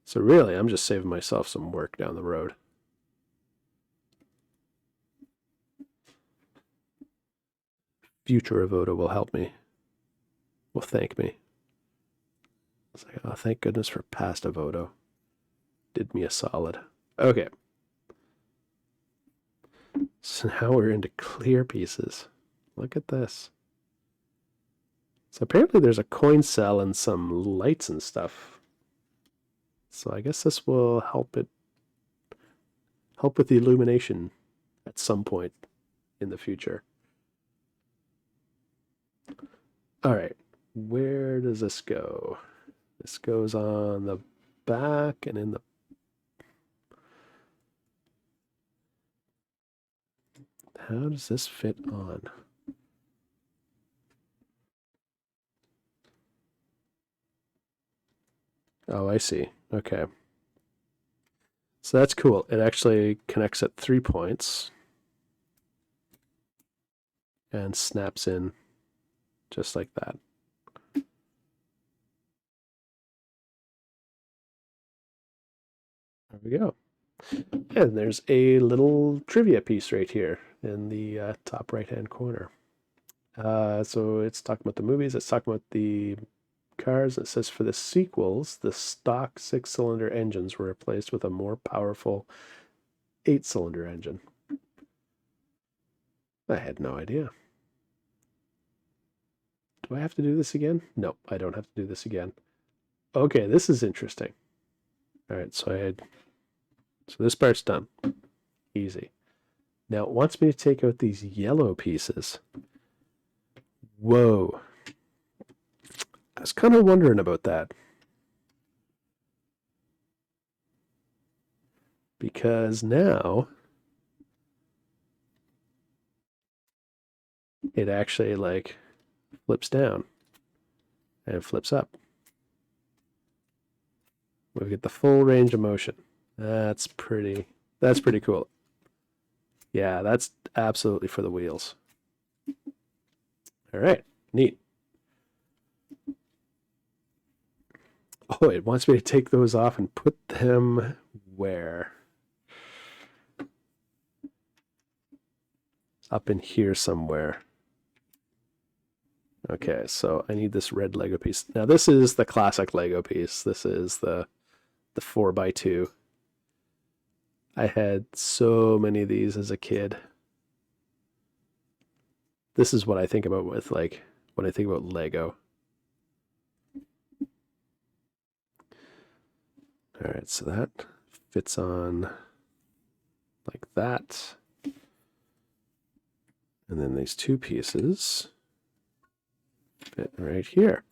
So really, I'm just saving myself some work down the road. Future VOD will help me. Will thank me. It's like, oh, thank goodness for past VOD. Did me a solid. Okay. So now we're into clear pieces. Look at this. So apparently there's a coin cell and some lights and stuff. So I guess this will help with the illumination at some point in the future. All right, where does this go? This goes on the back and in the... How does this fit on? Oh, I see. Okay. So that's cool. It actually connects at 3 points and snaps in just like that. There we go. And there's a little trivia piece right here in the top right-hand corner. So it's talking about the movies. It's talking about the cars. It says for the sequels, the stock 6-cylinder engines were replaced with a more powerful 8-cylinder engine. I had no idea. Do I have to do this again? No, I don't have to do this again. Okay, this is interesting. All right, so this part's done. Easy. Now it wants me to take out these yellow pieces. Whoa. I was kind of wondering about that. Because now it actually like flips down and flips up. We get the full range of motion. That's pretty cool. Yeah, that's absolutely for the wheels. All right, neat. Oh, it wants me to take those off and put them where? Up in here somewhere. Okay, so I need this red Lego piece. Now this is the classic Lego piece. This is the 4x2. I had so many of these as a kid. This is what I think about with like when I think about Lego. All right, so that fits on like that. And then these two pieces fit right here.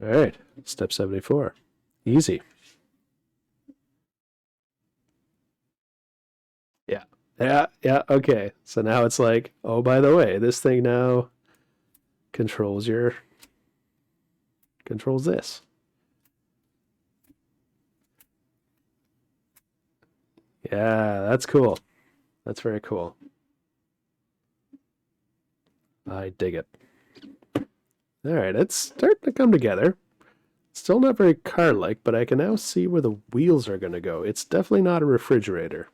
All right, step 74. Easy. Yeah. Yeah, okay. So now it's like, oh, by the way, this thing now controls this. Yeah, that's cool. That's very cool. I dig it. All right, it's starting to come together. Still not very car-like, but I can now see where the wheels are going to go. It's definitely not a refrigerator.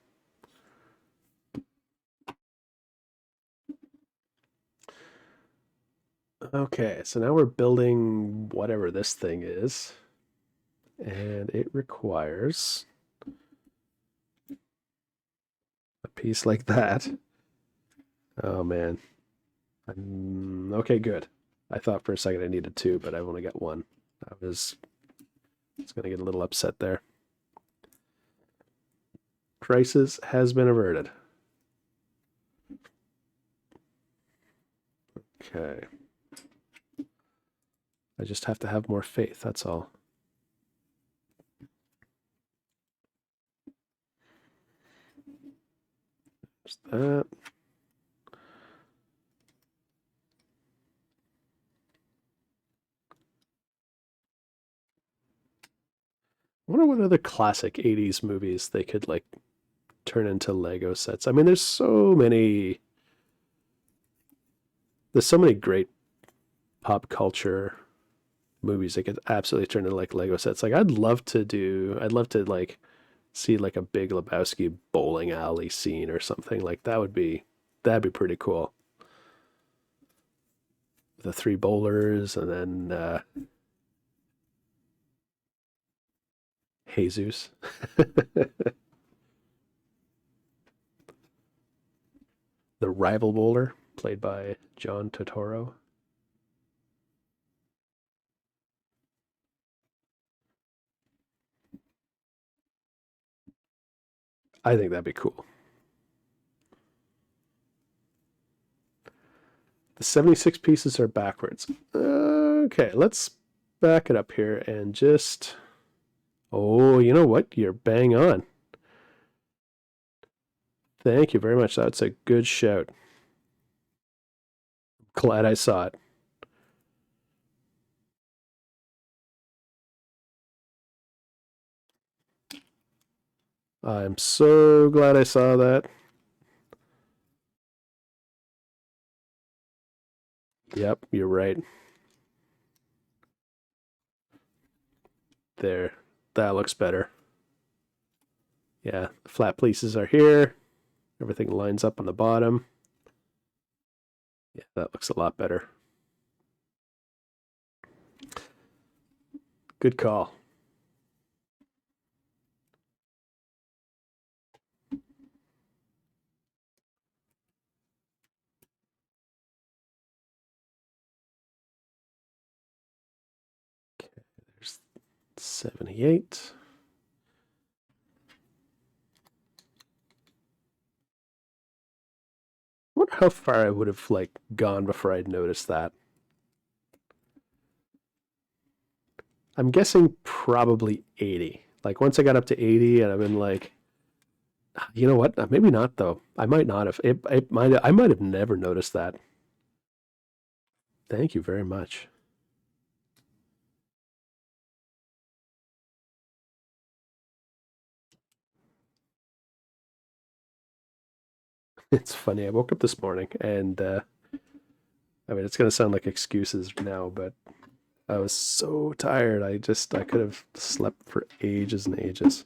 Okay, so now we're building whatever this thing is. And it requires a piece like that. Oh, man. Okay, good. I thought for a second I needed two, but I've only got one. I was going to get a little upset there. Crisis has been averted. Okay. I just have to have more faith, that's all. Just that. I wonder what other classic 80s movies they could like turn into Lego sets. I mean, there's so many great pop culture movies that could absolutely turn into like Lego sets. Like I'd love to like see like a Big Lebowski bowling alley scene or something. Like that'd be pretty cool. The three bowlers and then Jesus. The rival bowler, played by John Turturro. I think that'd be cool. The 76 pieces are backwards. Okay, let's back it up here and just... Oh, you know what? You're bang on. Thank you very much. That's a good shout. Glad I saw it. I'm so glad I saw that. Yep, you're right. There. That looks better. Yeah, the flat pieces are here. Everything lines up on the bottom. Yeah, that looks a lot better. Good call. Okay, there's 78. I wonder how far I would have like gone before I'd noticed that. I'm guessing probably 80. Like once I got up to 80 and I've been like, you know what? Maybe not though. I might not have. I might have never noticed that. Thank you very much. It's funny. I woke up this morning and I mean, it's going to sound like excuses now, but I was so tired. I could have slept for ages and ages.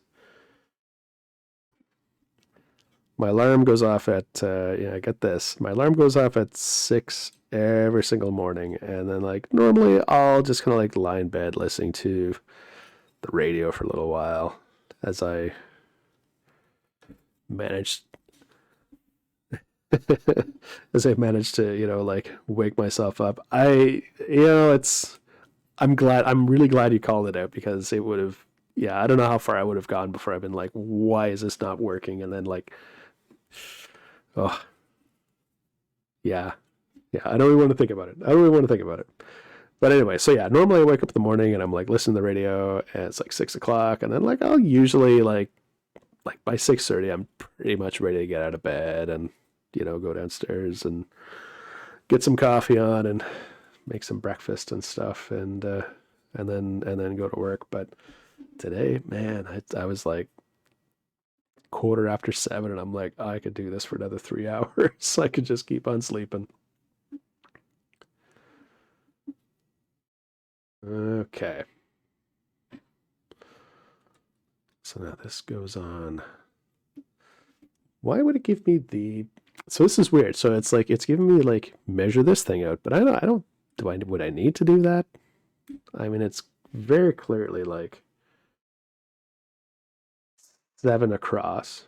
My alarm goes off at, yeah, get this. My alarm goes off at 6 every single morning. And then, like, normally I'll just kind of like lie in bed listening to the radio for a little while as I manage as I manage to, like wake myself up. It's I'm really glad you called it out because it would have, yeah, I don't know how far I would have gone before I've been like, why is this not working? And then like, oh, yeah, yeah, I don't even want to think about it. I don't really want to think about it. But anyway, so yeah, normally I wake up in the morning and I'm like listening to the radio and it's like 6 o'clock, and then like I'll usually like by 6:30 I'm pretty much ready to get out of bed and go downstairs and get some coffee on and make some breakfast and stuff, and then go to work. But today, man, I was like quarter after 7 and I'm like, I could do this for another 3 hours. I could just keep on sleeping. Okay. So now this goes on. Why would it give me the? So this is weird. So it's like it's giving me like measure this thing out, but I don't. Would I need to do that? I mean, it's very clearly like 7 across,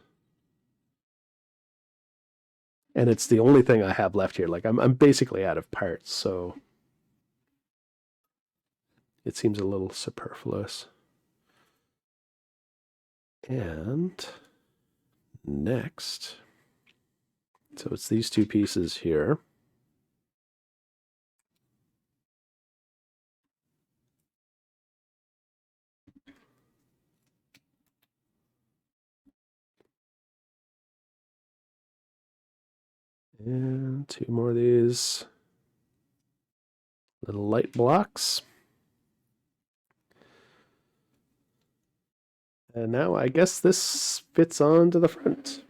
and it's the only thing I have left here. Like I'm basically out of parts, so it seems a little superfluous. And next, so it's these two pieces here. And 2 more of these little light blocks. And now I guess this fits onto the front.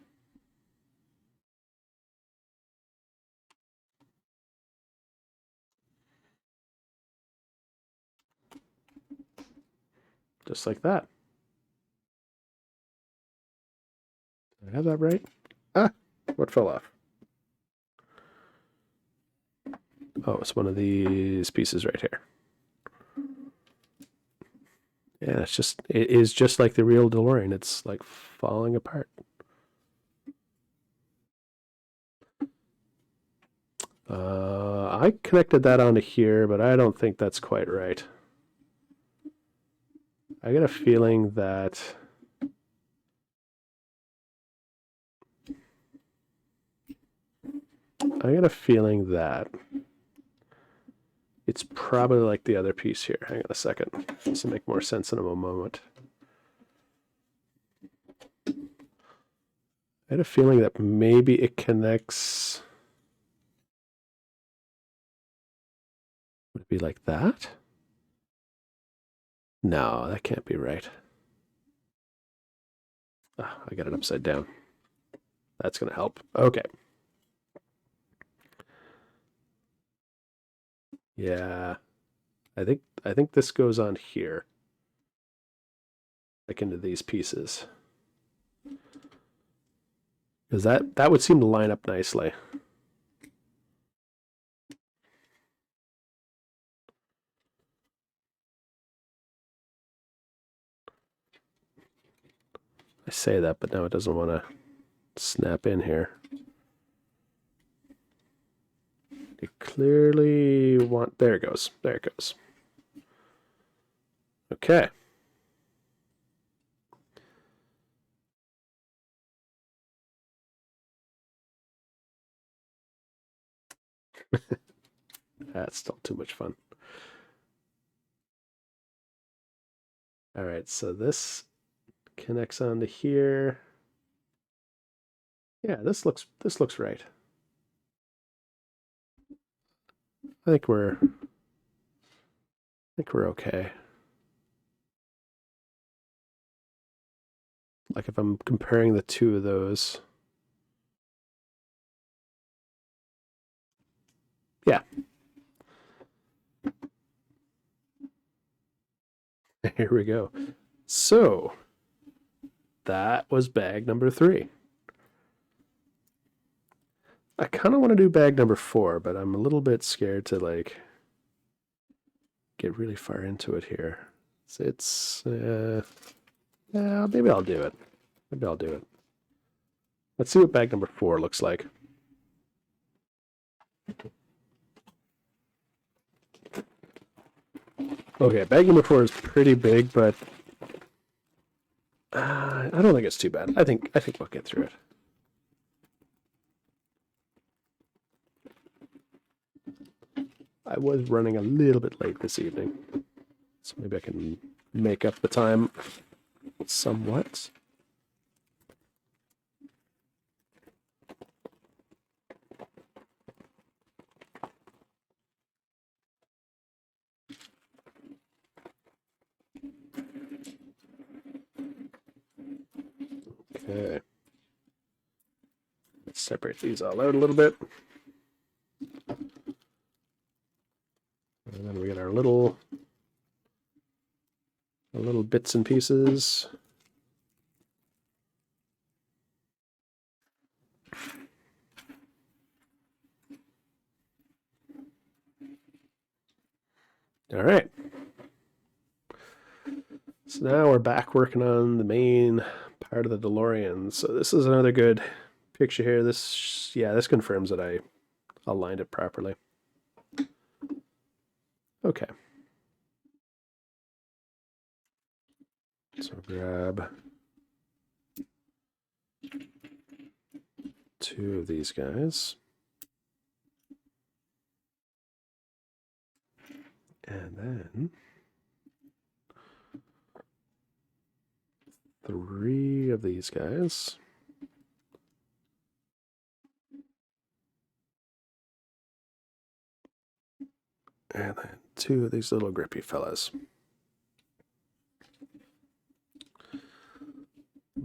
Just like that. Did I have that right? Ah, what fell off? Oh, it's one of these pieces right here. Yeah, it is just like the real DeLorean. It's like falling apart. I connected that onto here, but I don't think that's quite right. I got a feeling that it's probably like the other piece here. Hang on a second. This will make more sense in a moment. I had a feeling that maybe it connects. Would it be like that? No, that can't be right. Oh, I got it upside down. That's going to help. Okay. Yeah. I think this goes on here. Like into these pieces. Because that would seem to line up nicely. I say that, but now it doesn't want to snap in here. You clearly want. There it goes. There it goes. Okay. That's still too much fun. All right, so this connects onto here. Yeah, this looks right. I think we're okay. Like if I'm comparing the two of those. Yeah. Here we go. So that was bag number 3. I kind of want to do bag number 4, but I'm a little bit scared to like get really far into it here. Yeah, maybe I'll do it. Maybe I'll do it. Let's see what bag number 4 looks like. Okay, bagging before is pretty big, but I don't think it's too bad. I think we'll get through it. I was running a little bit late this evening, so maybe I can make up the time somewhat. Okay. Let's separate these all out a little bit. And then we get our little bits and pieces. All right. So now we're back working on the main part of the DeLorean. So this is another good picture here. This confirms that I aligned it properly. Okay. So grab 2 of these guys. And then 3 of these guys. And then 2 of these little grippy fellas.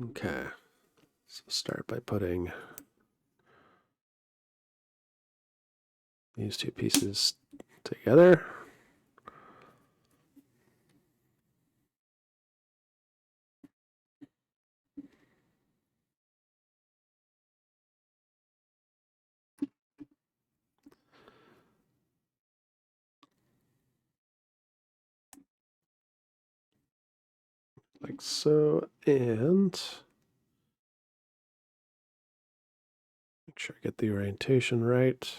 Okay. So start by putting these 2 pieces together. Like so, and make sure I get the orientation right.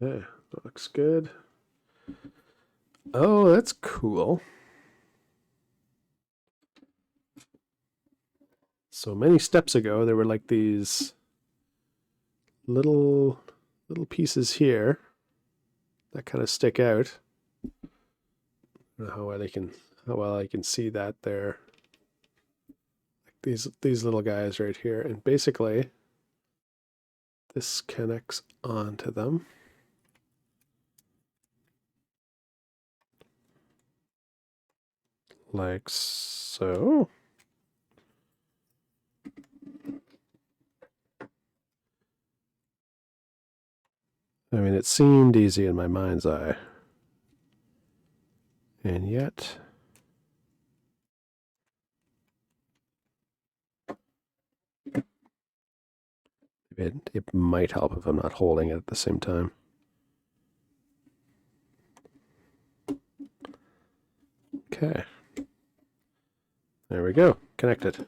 Okay, that looks good. Oh, that's cool. So many steps ago, there were like these little pieces here that kind of stick out. I don't know how well I can see that there. Like these little guys right here, and basically this connects onto them. Like so. I mean, it seemed easy in my mind's eye. And yet, it might help if I'm not holding it at the same time. Okay. There we go. Connected.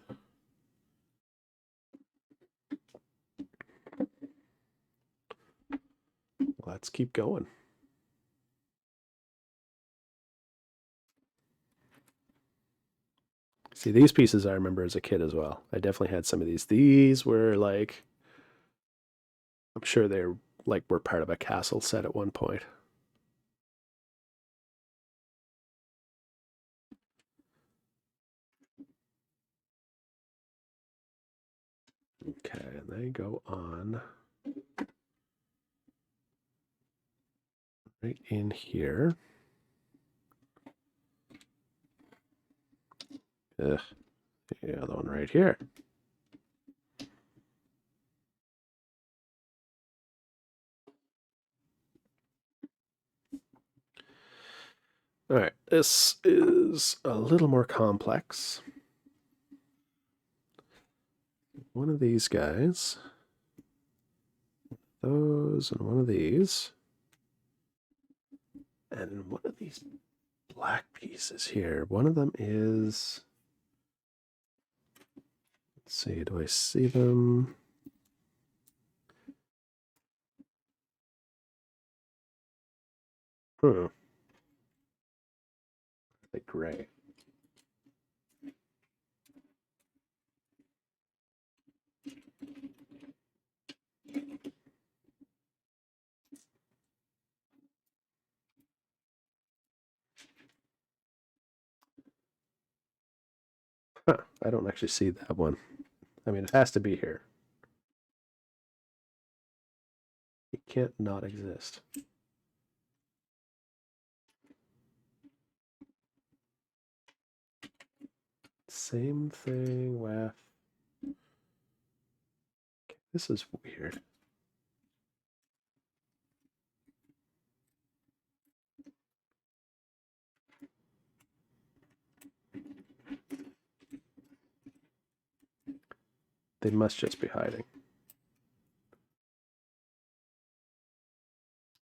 Let's keep going. See, these pieces I remember as a kid as well. I definitely had some of these. These were like, I'm sure they're like were part of a castle set at one point. Okay, and they go on right in here. Ugh. The other one right here. All right, this is a little more complex. One of these guys, those, and one of these, and one of these black pieces here. One of them is, let's see, do I see them? Like gray. Huh, I don't actually see that one. I mean, it has to be here. It can't not exist. Same thing with... Okay, this is weird. They must just be hiding.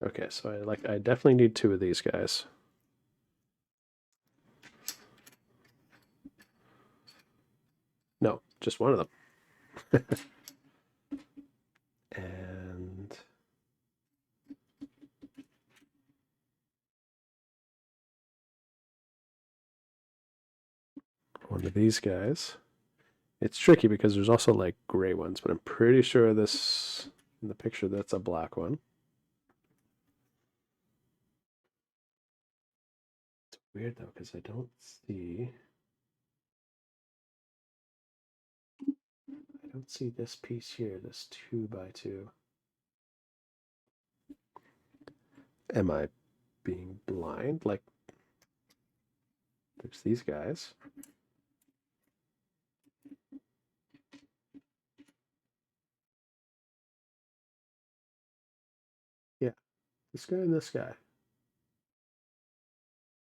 Okay, so I definitely need two of these guys. No, just one of them. And one of these guys. It's tricky because there's also like gray ones, but I'm pretty sure this, in the picture, that's a black one. It's weird though, because I don't see this piece here, this 2x2. Am I being blind? Like, there's these guys. Yeah, this guy and this guy.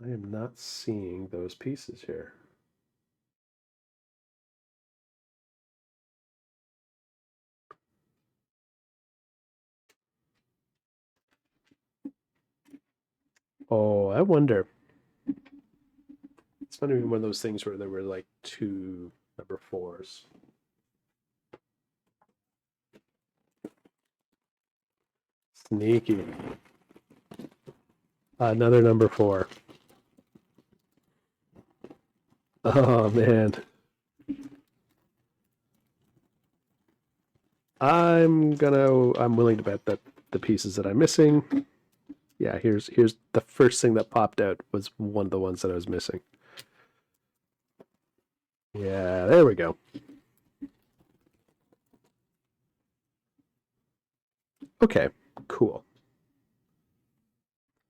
I am not seeing those pieces here. Oh, I wonder. It's not even one of those things where there were like two number 4s. Sneaky. Another number 4. Oh man. I'm willing to bet that the pieces that I'm missing, yeah, here's the first thing that popped out was one of the ones that I was missing. Yeah, there we go. Okay, cool.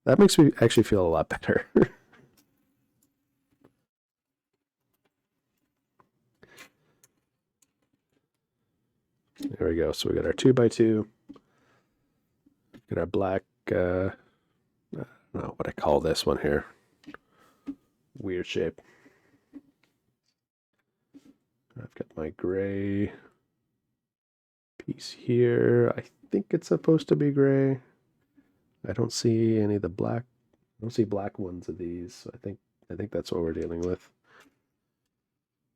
That makes me actually feel a lot better. There we go. So we got our 2x2. Get our black, I don't know what I call this one here. Weird shape. I've got my gray piece here. I think it's supposed to be gray. I don't see any of the black. I don't see black ones of these. So I think that's what we're dealing with.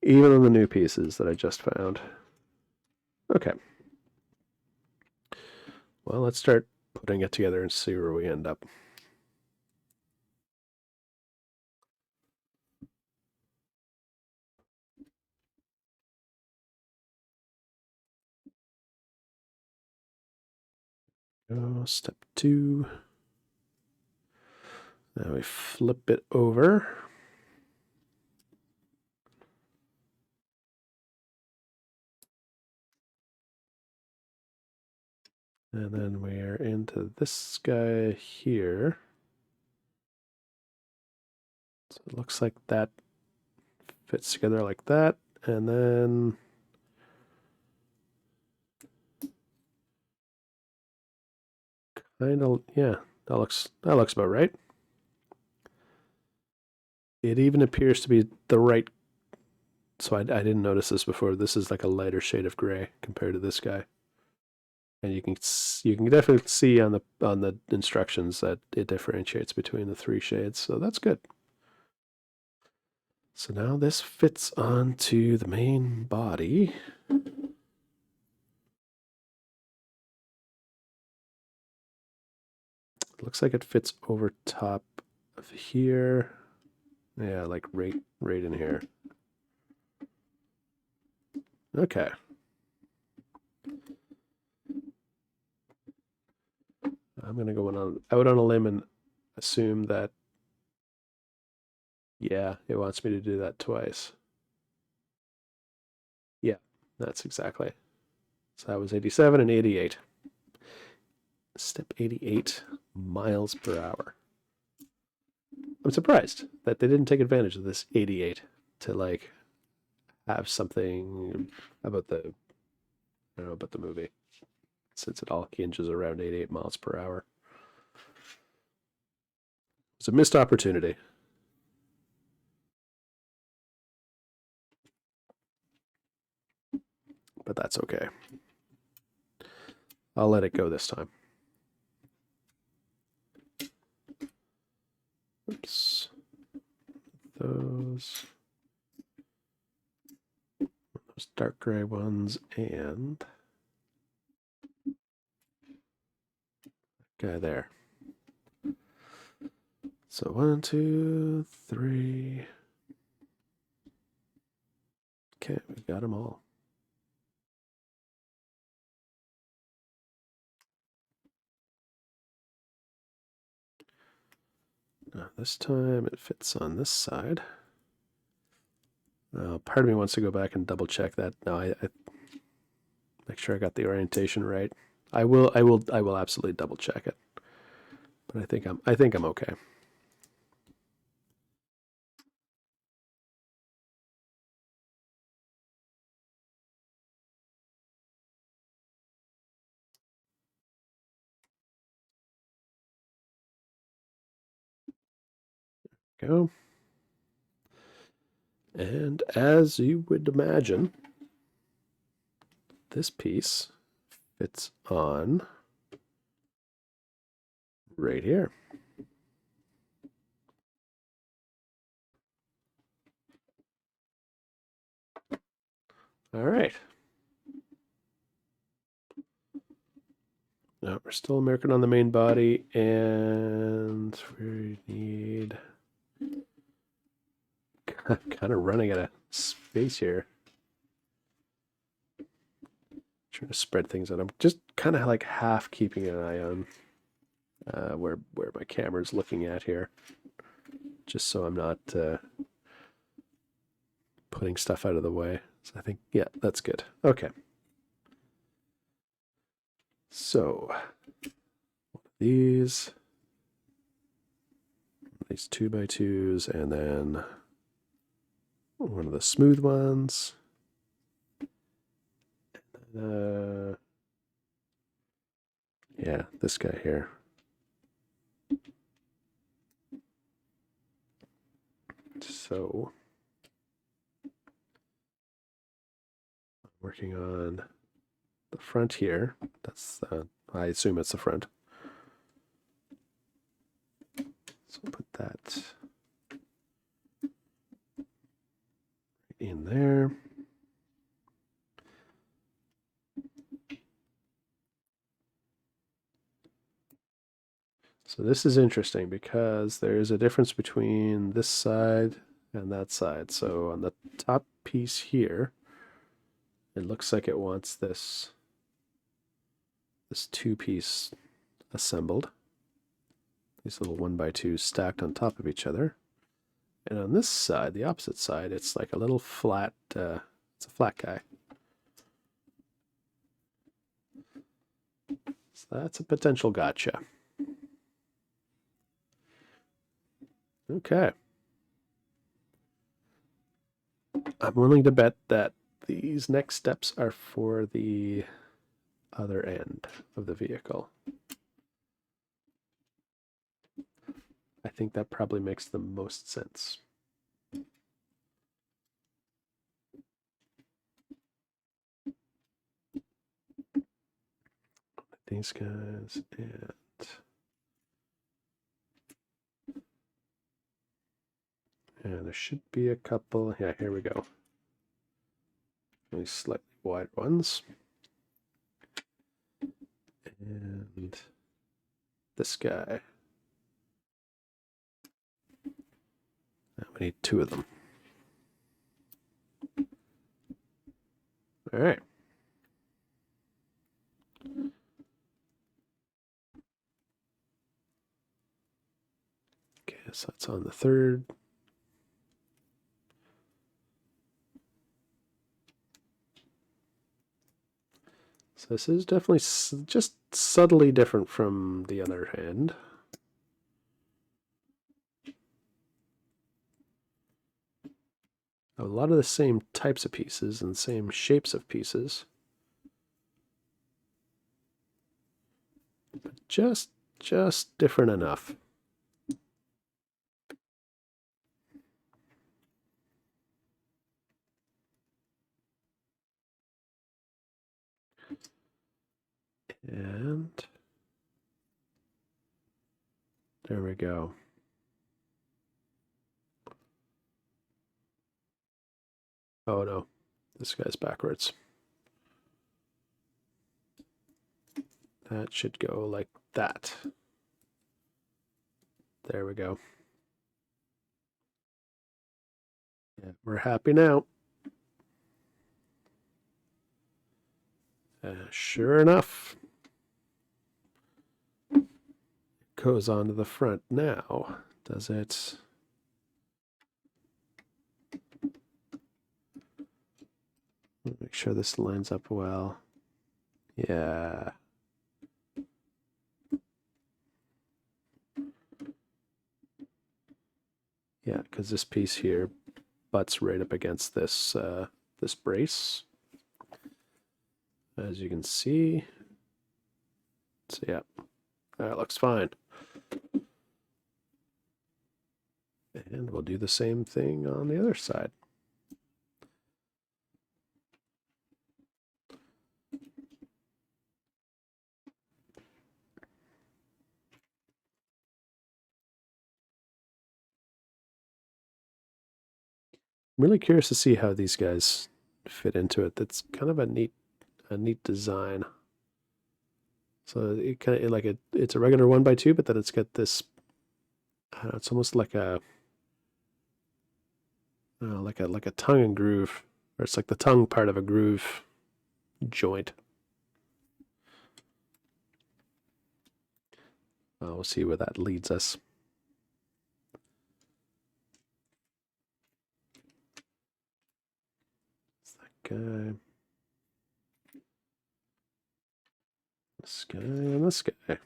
Even on the new pieces that I just found. Okay. Well, let's start putting it together and see where we end up. Step 2. Now we flip it over. And then we are into this guy here. So it looks like that fits together like that. And then kind of, yeah, that looks about right. It even appears to be the right. So I didn't notice this before. This is like a lighter shade of gray compared to this guy. And you can definitely see on the instructions that it differentiates between the 3 shades. So that's good. So now this fits onto the main body. Looks like it fits over top of here. Yeah, like right in here. Okay. I'm gonna go out on a limb and assume that, yeah, it wants me to do that twice. Yeah, that's exactly. So that was 87 and 88. Step 88, miles per hour. I'm surprised that they didn't take advantage of this 88 to like have something about the, I don't know, about the movie, since it all hinges around 88 miles per hour. It's a missed opportunity. But that's okay. I'll let it go this time. Oops. Those dark gray ones and guy there. So 1, 2, 3. Okay, we got them all. Now this time it fits on this side. Part of me wants to go back and double check that. No, I make sure I got the orientation right. I will absolutely double check it. But I think I'm okay. Go. And as you would imagine, this piece fits on right here. All right. No, we're still American on the main body, and we need. I'm kind of running out of space here. Trying to spread things out. I'm just kind of like half keeping an eye on where my camera's looking at here, just so I'm not putting stuff out of the way. So I think, yeah, that's good. Okay. So these 2x2s, and then one of the smooth ones. Yeah, this guy here. So working on the front here. That's I assume it's the front. So put that in there. So this is interesting because there's a difference between this side and that side. So on the top piece here, it looks like it wants this two-piece assembled. These little 1x2s stacked on top of each other. And on this side, the opposite side, it's like a little flat, it's a flat guy. So that's a potential gotcha. Okay. I'm willing to bet that these next steps are for the other end of the vehicle. I think that probably makes the most sense. These guys And there should be a couple. Yeah, here we go. These slightly wider ones. And this guy. Now we need 2 of them. All right. Okay, so that's on the 3rd. So this is definitely just subtly different from the other hand. A lot of the same types of pieces and same shapes of pieces. But just different enough. And there we go. Oh no, this guy's backwards. That should go like that. There we go. Yeah, we're happy now. Sure enough, it goes onto the front now. Does it? Make sure this lines up well. Yeah. Yeah, because this piece here butts right up against this this brace, as you can see. So yeah, that looks fine. And we'll do the same thing on the other side. I'm really curious to see how these guys fit into it. That's kind of a neat design. So it kind of it's a regular 1x2, but then it's got this. I don't know, it's almost like a like a tongue and groove, or it's like the tongue part of a groove joint. We'll see where that leads us. It's that guy. This guy and this guy.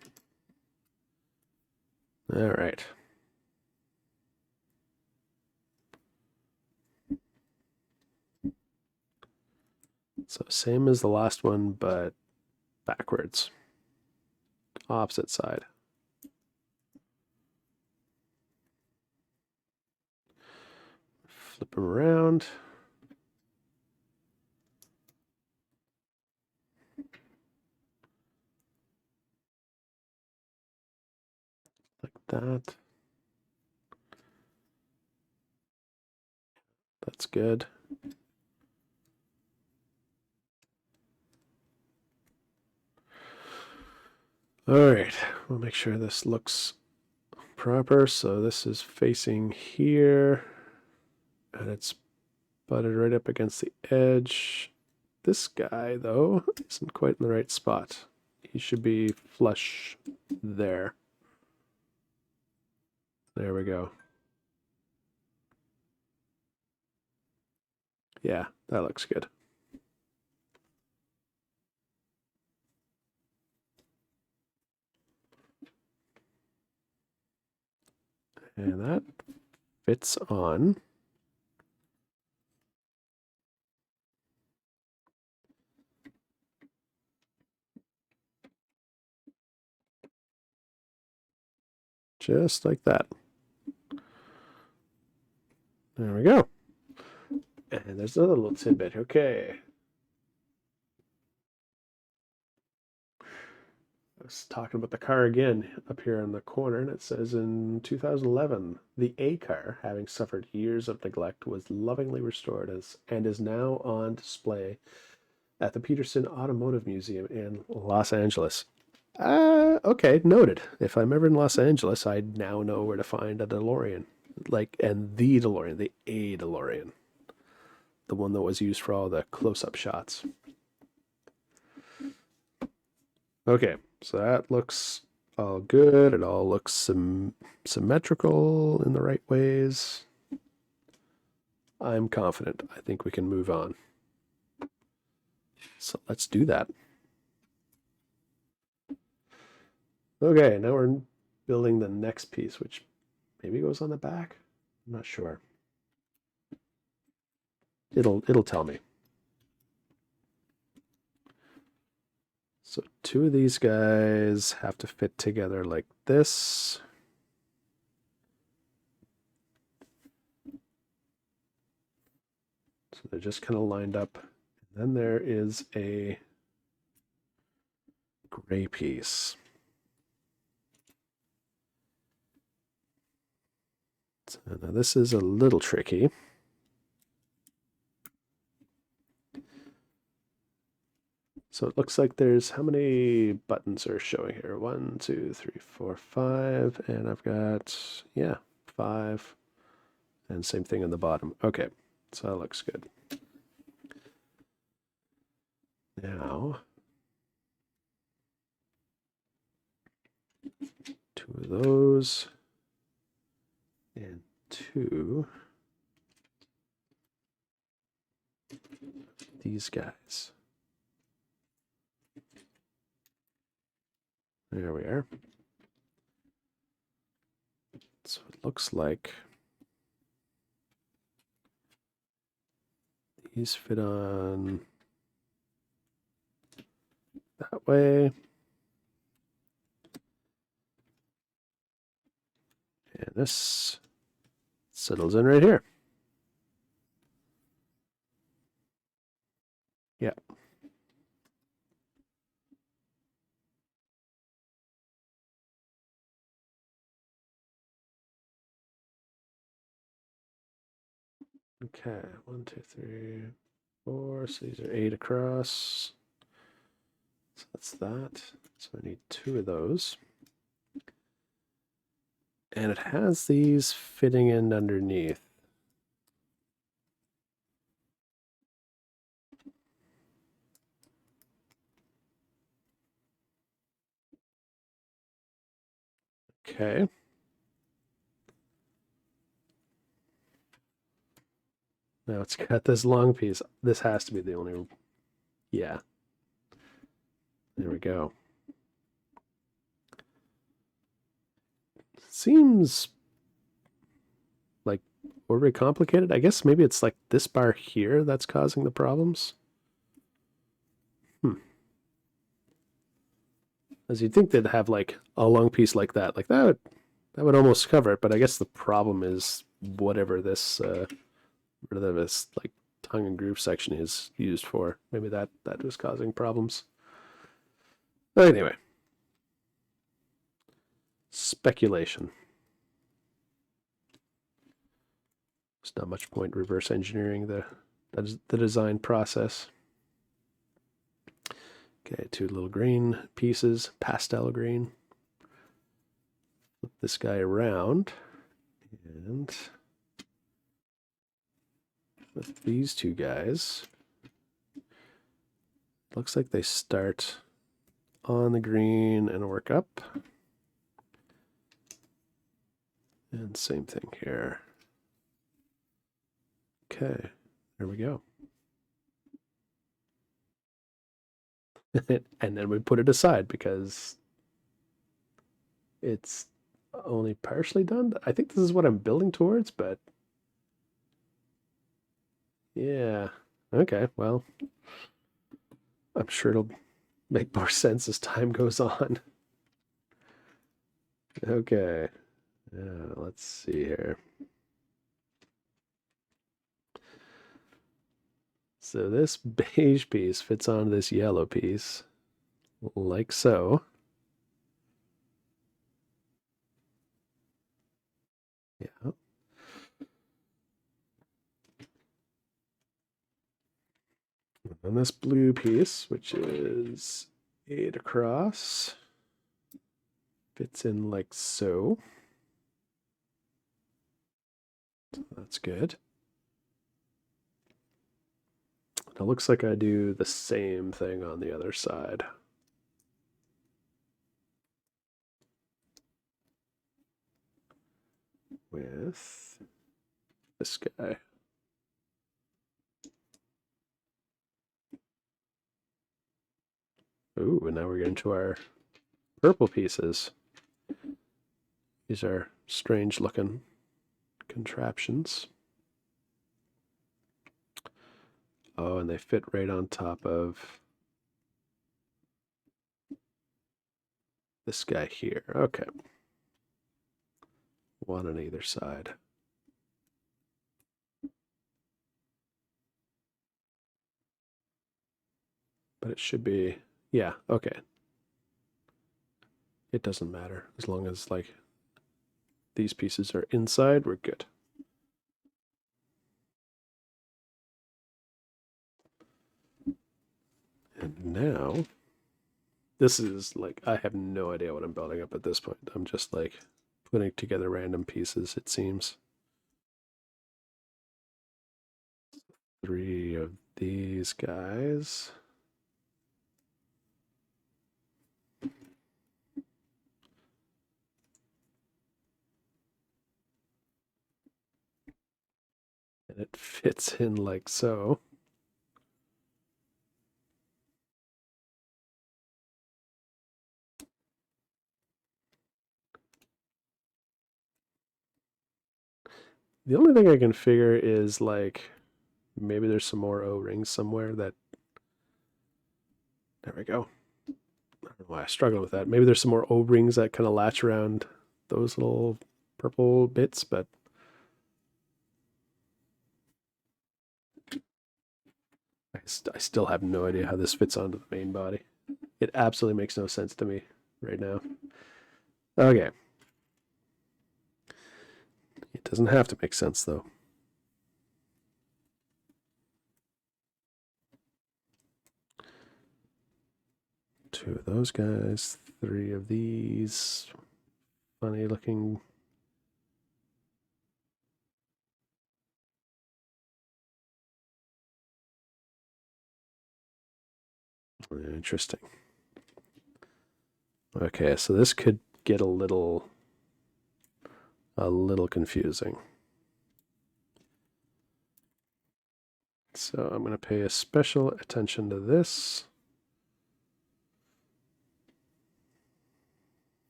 All right. So same as the last one, but backwards. Opposite side. Flip them around. Like that. That's good. All right, we'll make sure this looks proper. So this is facing here, and it's butted right up against the edge. This guy, though, isn't quite in the right spot. He should be flush there. There we go. Yeah, that looks good. And that fits on. Just like that. There we go. And there's another little tidbit. Okay. I was talking about the car again up here in the corner, and it says in 2011, the A car, having suffered years of neglect, was lovingly restored and is now on display at the Peterson Automotive Museum in Los Angeles. Okay, noted. If I'm ever in Los Angeles, I now know where to find a DeLorean. And the DeLorean, the A DeLorean. The one that was used for all the close-up shots. Okay, so that looks all good. It all looks symmetrical in the right ways. I'm confident. I think we can move on. So let's do that. Okay, now we're building the next piece, which maybe goes on the back. I'm not sure. It'll tell me. So two of these guys have to fit together like this. So they're just kind of lined up. And then there is a gray piece. So now this is a little tricky. So it looks like there's, how many buttons are showing here? 1, 2, 3, 4, 5. And I've got, yeah, 5. And same thing on the bottom. Okay, so that looks good. Now, 2 of those. And 2 these guys. There we are. So it looks like these fit on that way. And this settles in right here. Yeah. Okay, 1, 2, 3, 4. So these are 8 across. So that's that. So I need 2 of those. And it has these fitting in underneath. Okay. Now it's got this long piece. This has to be the only, yeah. There we go. Seems like overly complicated. I guess maybe it's like this bar here that's causing the problems. As you'd think they'd have like a long piece like that. Like that would almost cover it, but I guess the problem is whatever this like tongue and groove section is used for. Maybe that was causing problems. But anyway, speculation. There's not much point reverse engineering the design process. Okay, 2 little green pieces, pastel green. Flip this guy around, and with these 2 guys, looks like they start on the green and work up. And same thing here. Okay, there we go. And then we put it aside because it's only partially done. I think this is what I'm building towards, but yeah. Okay, well, I'm sure it'll make more sense as time goes on. Okay, let's see here. So this beige piece fits onto this yellow piece, like so. And this blue piece, which is 8 across, fits in like so. That's good. It looks like I do the same thing on the other side. With this guy. Ooh, and now we're getting to our purple pieces. These are strange looking contraptions. Oh, and they fit right on top of this guy here. Okay. One on either side. But it should be, yeah, okay. It doesn't matter. As long as, like, these pieces are inside, we're good. And now, this is, like, I have no idea what I'm building up at this point. I'm just, like, putting together random pieces, it seems. 3 of these guys. And it fits in like so. The only thing I can figure is like maybe there's some more O-rings somewhere that. There we go. I don't know why I struggle with that. Maybe there's some more O-rings that kind of latch around those little purple bits, but I still have no idea how this fits onto the main body. It absolutely makes no sense to me right now. Okay. It doesn't have to make sense though. Two of those guys, 3 of these funny looking. Interesting. Okay, so this could get a little confusing. So I'm going to pay a special attention to this.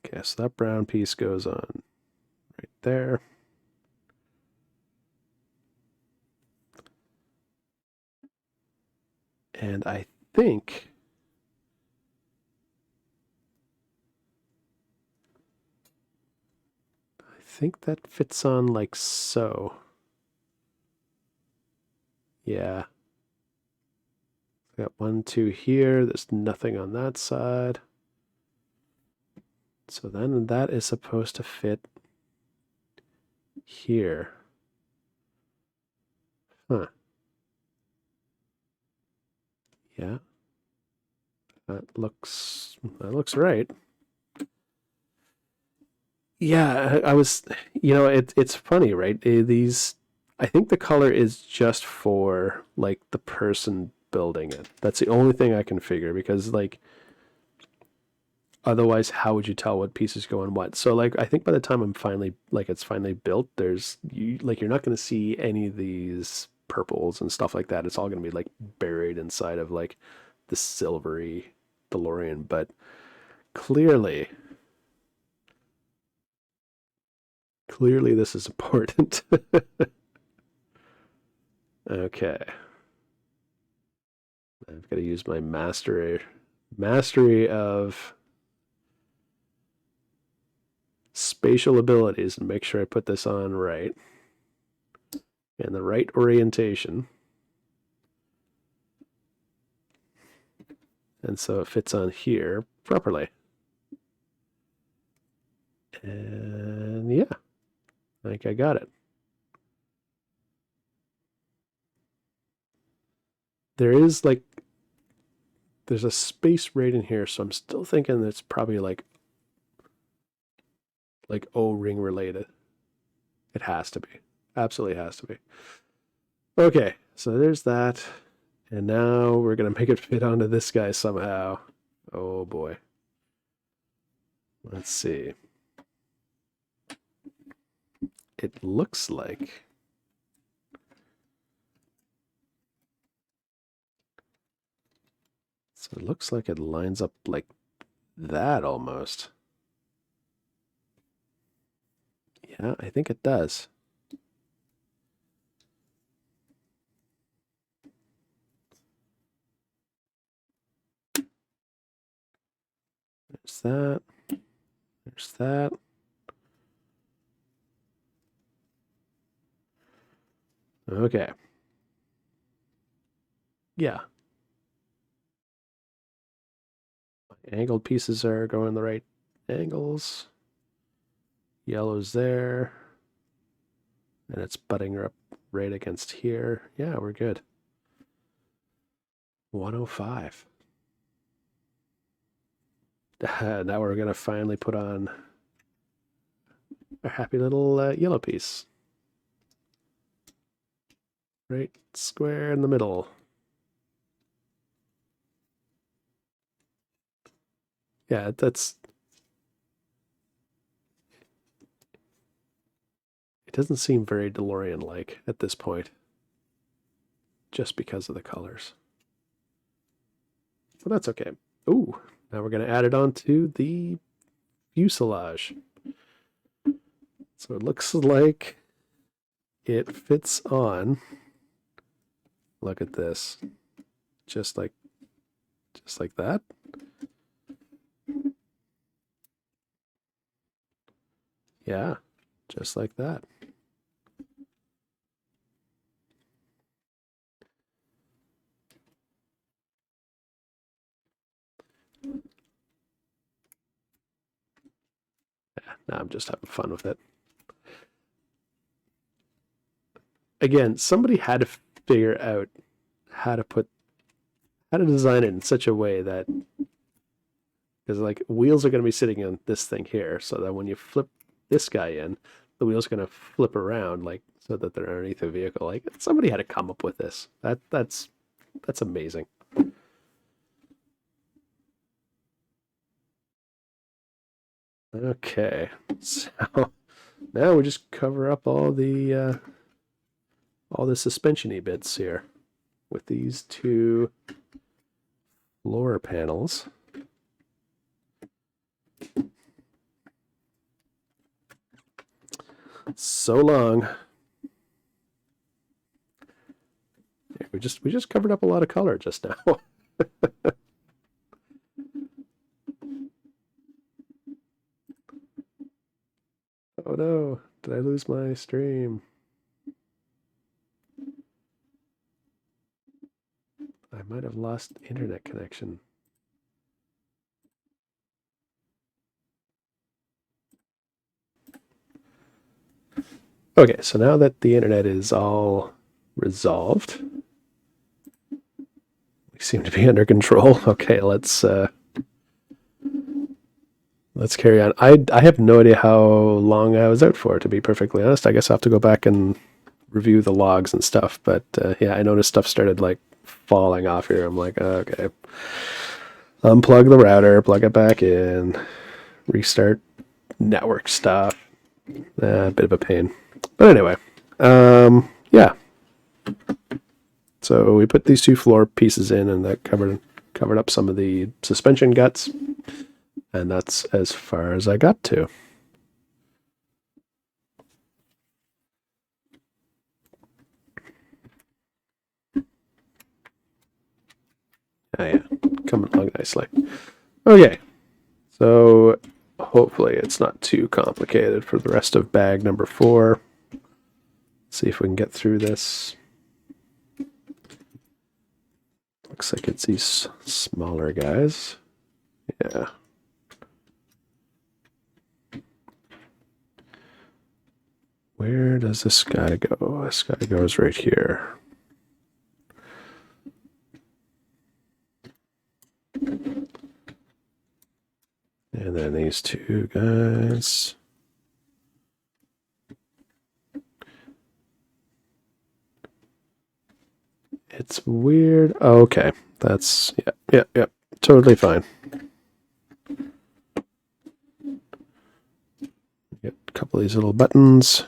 Okay, so that brown piece goes on right there. And I think that fits on like so. Yeah. I got 1, 2 here. There's nothing on that side. So then that is supposed to fit here. Huh. Yeah. That looks right. Yeah, I was, it's funny, right? These, I think the color is just for like the person building it. That's the only thing I can figure because like otherwise how would you tell what pieces go in what? So like I think by the time it's finally built, you're not going to see any of these purples and stuff like that. It's all going to be like buried inside of like the silvery DeLorean, but clearly this is important. Okay. I've got to use my mastery of spatial abilities and make sure I put this on right. And the right orientation. And so it fits on here properly. And yeah, I think I got it. there is like, there's a space right in here, so I'm still thinking it's probably like O-ring related. It has to be. Absolutely has to be. Okay, so there's that. And now we're going to make it fit onto this guy somehow. Oh boy. Let's see. It looks like... So it looks like it lines up like that almost. Yeah, I think it does. There's that. There's that. Okay. Yeah. Angled pieces are going the right angles. Yellow's there. And it's butting her up right against here. Yeah, we're good. 105. Now we're going to finally put on our happy little yellow piece. Right square in the middle. Yeah, that's... It doesn't seem very DeLorean-like at this point. Just because of the colors. But that's okay. Ooh, now we're going to add it on to the fuselage. So it looks like it fits on. Look at this. Just like that. Yeah, just like that. Yeah, now I'm just having fun with it. Again, somebody had to figure out how to design it in such a way that, because like wheels are going to be sitting on this thing here, so that when you flip this guy in, the wheel's going to flip around like so that they're underneath the vehicle. Like somebody had to come up with this. That's amazing. Okay, so now we just cover up all the suspension-y bits here with these two floor panels. So long. Yeah, we just covered up a lot of color just now. Oh no, did I lose my stream? I might have lost internet connection. Okay, so now that the internet is all resolved, we seem to be under control. Okay, let's carry on. I have no idea how long I was out for, to be perfectly honest. I guess I'll have to go back and review the logs and stuff. But yeah, I noticed stuff started like falling off here. I'm like, okay, unplug the router, plug it back in, restart network stuff. A bit of a pain. But anyway, yeah. So we put these two floor pieces in, and that covered up some of the suspension guts. And that's as far as I got to. Oh yeah, coming along nicely. Okay, so hopefully it's not too complicated for the rest of bag number 4. See if we can get through this. Looks like it's these smaller guys. Yeah. Where does this guy go? This guy goes right here. And then these two guys. It's weird. Oh, okay. That's, yeah. Totally fine. Get a couple of these little buttons.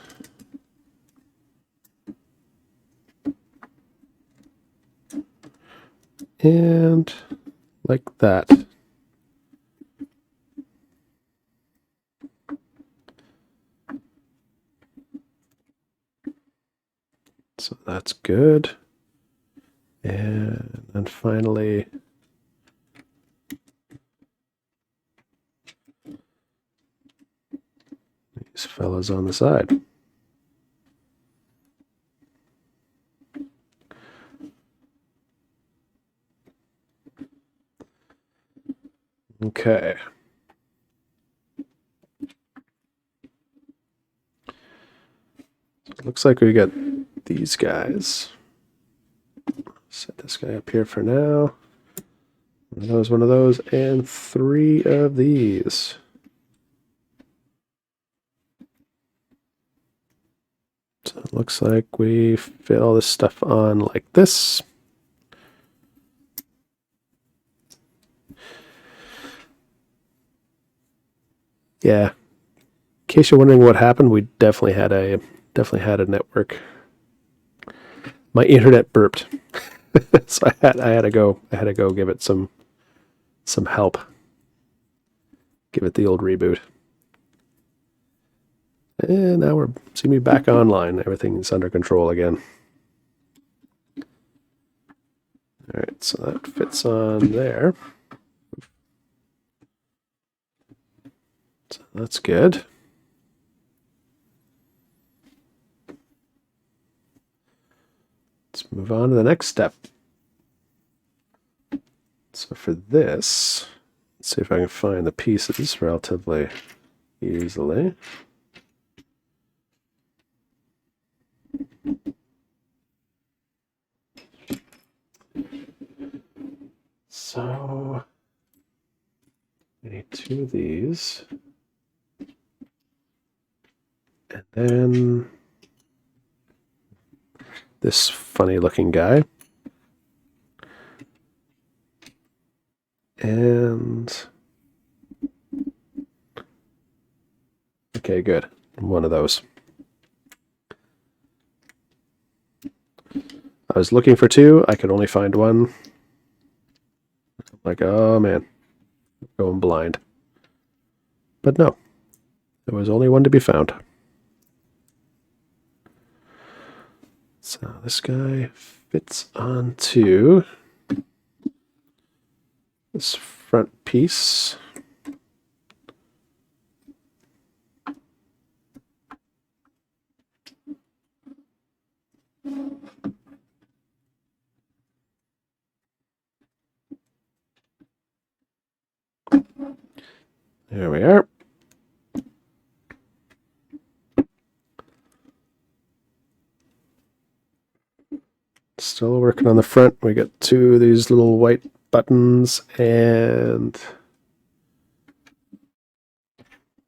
And like that. So that's good. And then finally, these fellas on the side. Okay. So it looks like we got these guys. Set this guy up here for now. One of those, and 3 of these. So it looks like we fit all this stuff on like this. Yeah. In case you're wondering what happened, we definitely had a network. My internet burped. So I had to go give it some help. Give it the old reboot. And now we're seeing me back online. Everything's under control again. All right, so that fits on there. So that's good. Let's move on to the next step. So for this, let's see if I can find the pieces relatively easily. So I need 2 of these. And then this funny looking guy. And okay, good. 1 of those. I was looking for 2. I could only find 1. I'm like, oh man, going blind. But no, there was only 1 to be found. So this guy fits onto this front piece. There we are. Still working on the front. We got 2 of these little white buttons and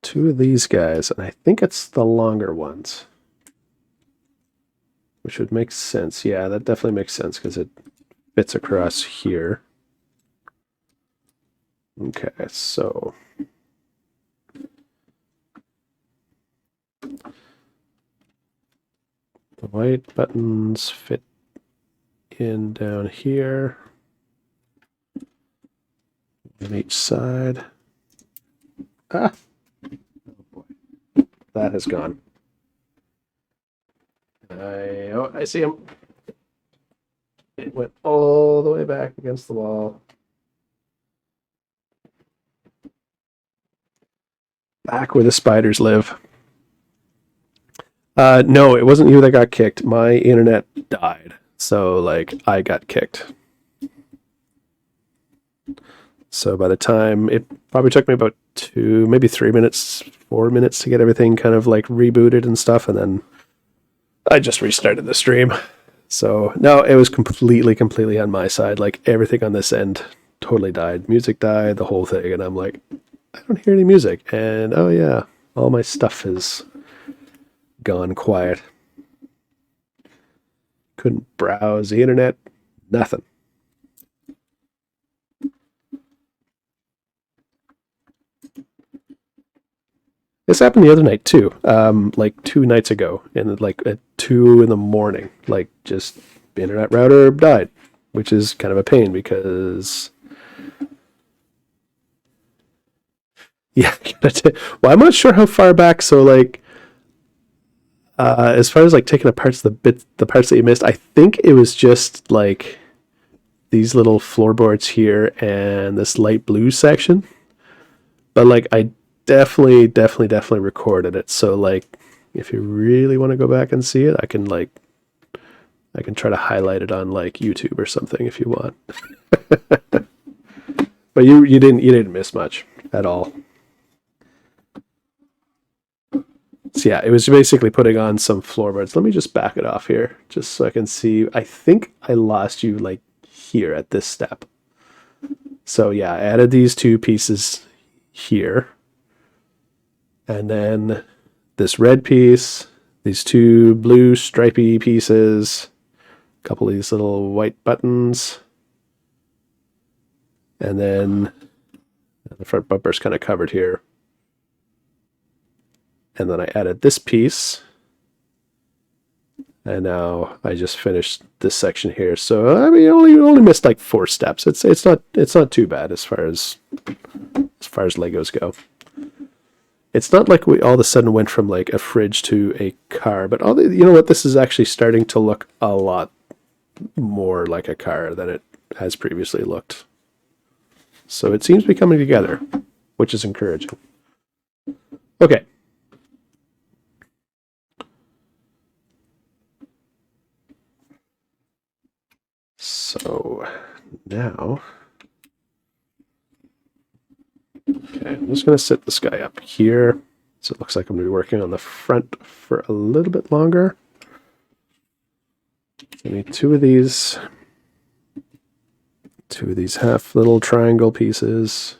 2 of these guys. And I think it's the longer ones, which would make sense. Yeah, that definitely makes sense because it fits across here. Okay, so the white buttons fit in down here on each side. Ah! Oh boy. That has gone. I see him. It went all the way back against the wall. Back where the spiders live. No, it wasn't you that got kicked. My internet died. So, like, I got kicked. So by the time, it probably took me about 2, maybe 3 minutes, 4 minutes to get everything kind of like rebooted and stuff. And then I just restarted the stream. So no, it was completely on my side. Like everything on this end totally died. Music died, the whole thing. And I'm like, I don't hear any music. And oh yeah, all my stuff has gone quiet. Couldn't browse the internet, nothing. This happened the other night too, like 2 nights ago, and like at 2 in the morning, like just the internet router died, which is kind of a pain because, yeah, well, I'm not sure how far back. So like, as far as like taking apart the parts that you missed, I think it was just like these little floorboards here and this light blue section. But like, I definitely recorded it. So like, if you really want to go back and see it, I can try to highlight it on like YouTube or something if you want. But you didn't miss much at all. So yeah, it was basically putting on some floorboards. Let me just back it off here, just so I can see. I think I lost you like here at this step. So yeah, I added these two pieces here. And then this red piece, these two blue stripy pieces, a couple of these little white buttons, and then the front bumper's kind of covered here. And then I added this piece, and now I just finished this section here. So I mean, only missed like 4 steps. It's not too bad as far as Legos go. It's not like we all of a sudden went from like a fridge to a car, but you know what? This is actually starting to look a lot more like a car than it has previously looked. So it seems to be coming together, which is encouraging. Okay. So now, okay, I'm just going to set this guy up here. So it looks like I'm going to be working on the front for a little bit longer. I need two of these half little triangle pieces.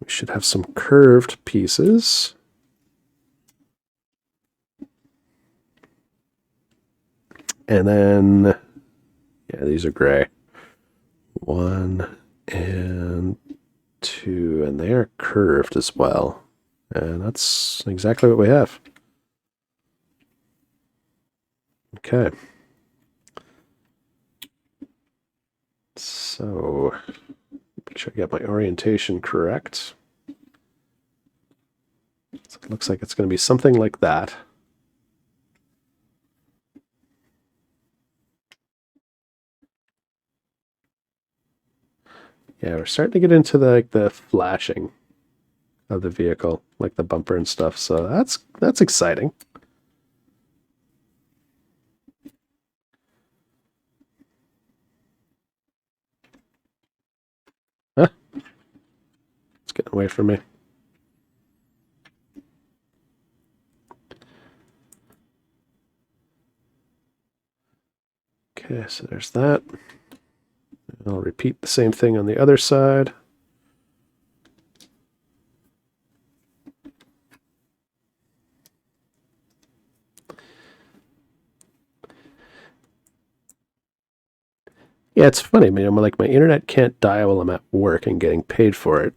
We should have some curved pieces. And then, yeah, these are gray. 1 and 2, and they are curved as well. And that's exactly what we have. Okay. So, make sure I get my orientation correct. So it looks like it's going to be something like that. Yeah, we're starting to get into the flashing of the vehicle, like the bumper and stuff. So that's exciting. Huh? It's getting away from me. Okay, so there's that. I'll repeat the same thing on the other side. Yeah, it's funny. I mean, I'm like, my internet can't die while I'm at work and getting paid for it.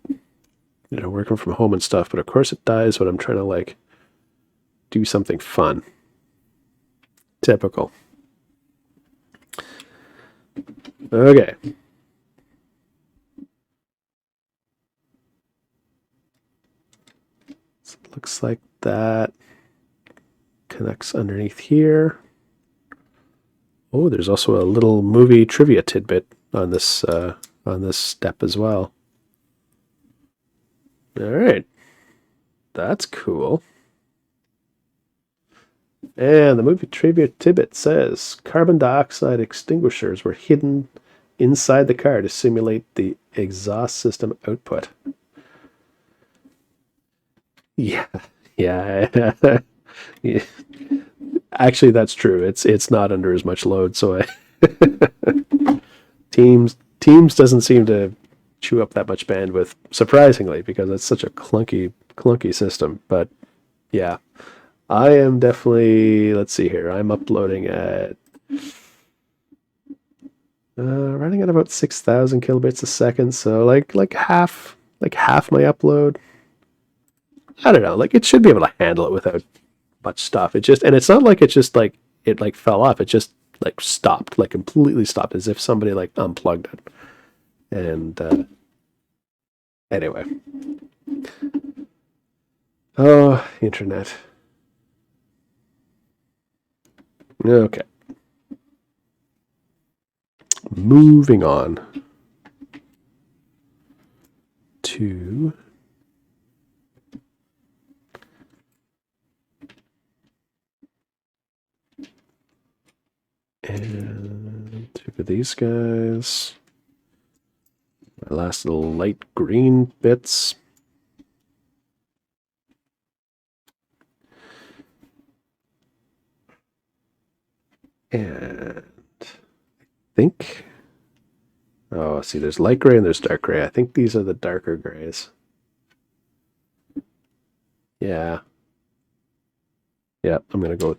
You know, working from home and stuff. But of course it dies when I'm trying to like do something fun. Typical. Okay. So it looks like that connects underneath here. Oh, there's also a little movie trivia tidbit on this step as well. All right, that's cool. And the movie trivia tidbit says carbon dioxide extinguishers were hidden inside the car to simulate the exhaust system output. Yeah, yeah. Yeah. Actually, that's true. It's not under as much load, so Teams doesn't seem to chew up that much bandwidth, surprisingly, because it's such a clunky system. But yeah, I am definitely, let's see here, I'm uploading at running at about 6,000 kilobits a second, so like half my upload. I don't know, like it should be able to handle it without much stuff. It just, and it's not like it's just like it like fell off. It just like stopped, like completely stopped, as if somebody like unplugged it. And anyway, oh, internet. Okay, moving on to and two of these guys. My last little light green bits. And I think, oh, see, there's light gray and there's dark gray. I think these are the darker grays. Yeah. Yeah, I'm gonna go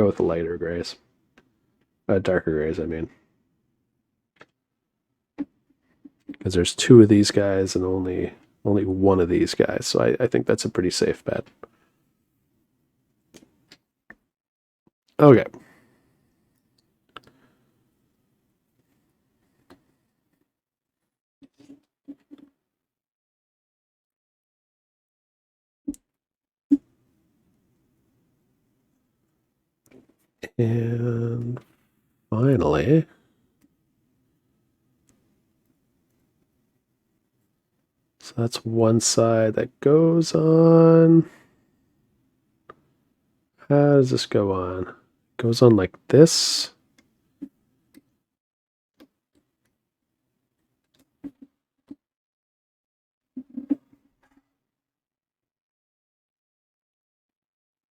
with the lighter grays. Darker grays, I mean. Because there's two of these guys and only one of these guys, so I think that's a pretty safe bet. Okay. And finally, so that's one side that goes on. How does this go on? It goes on like this.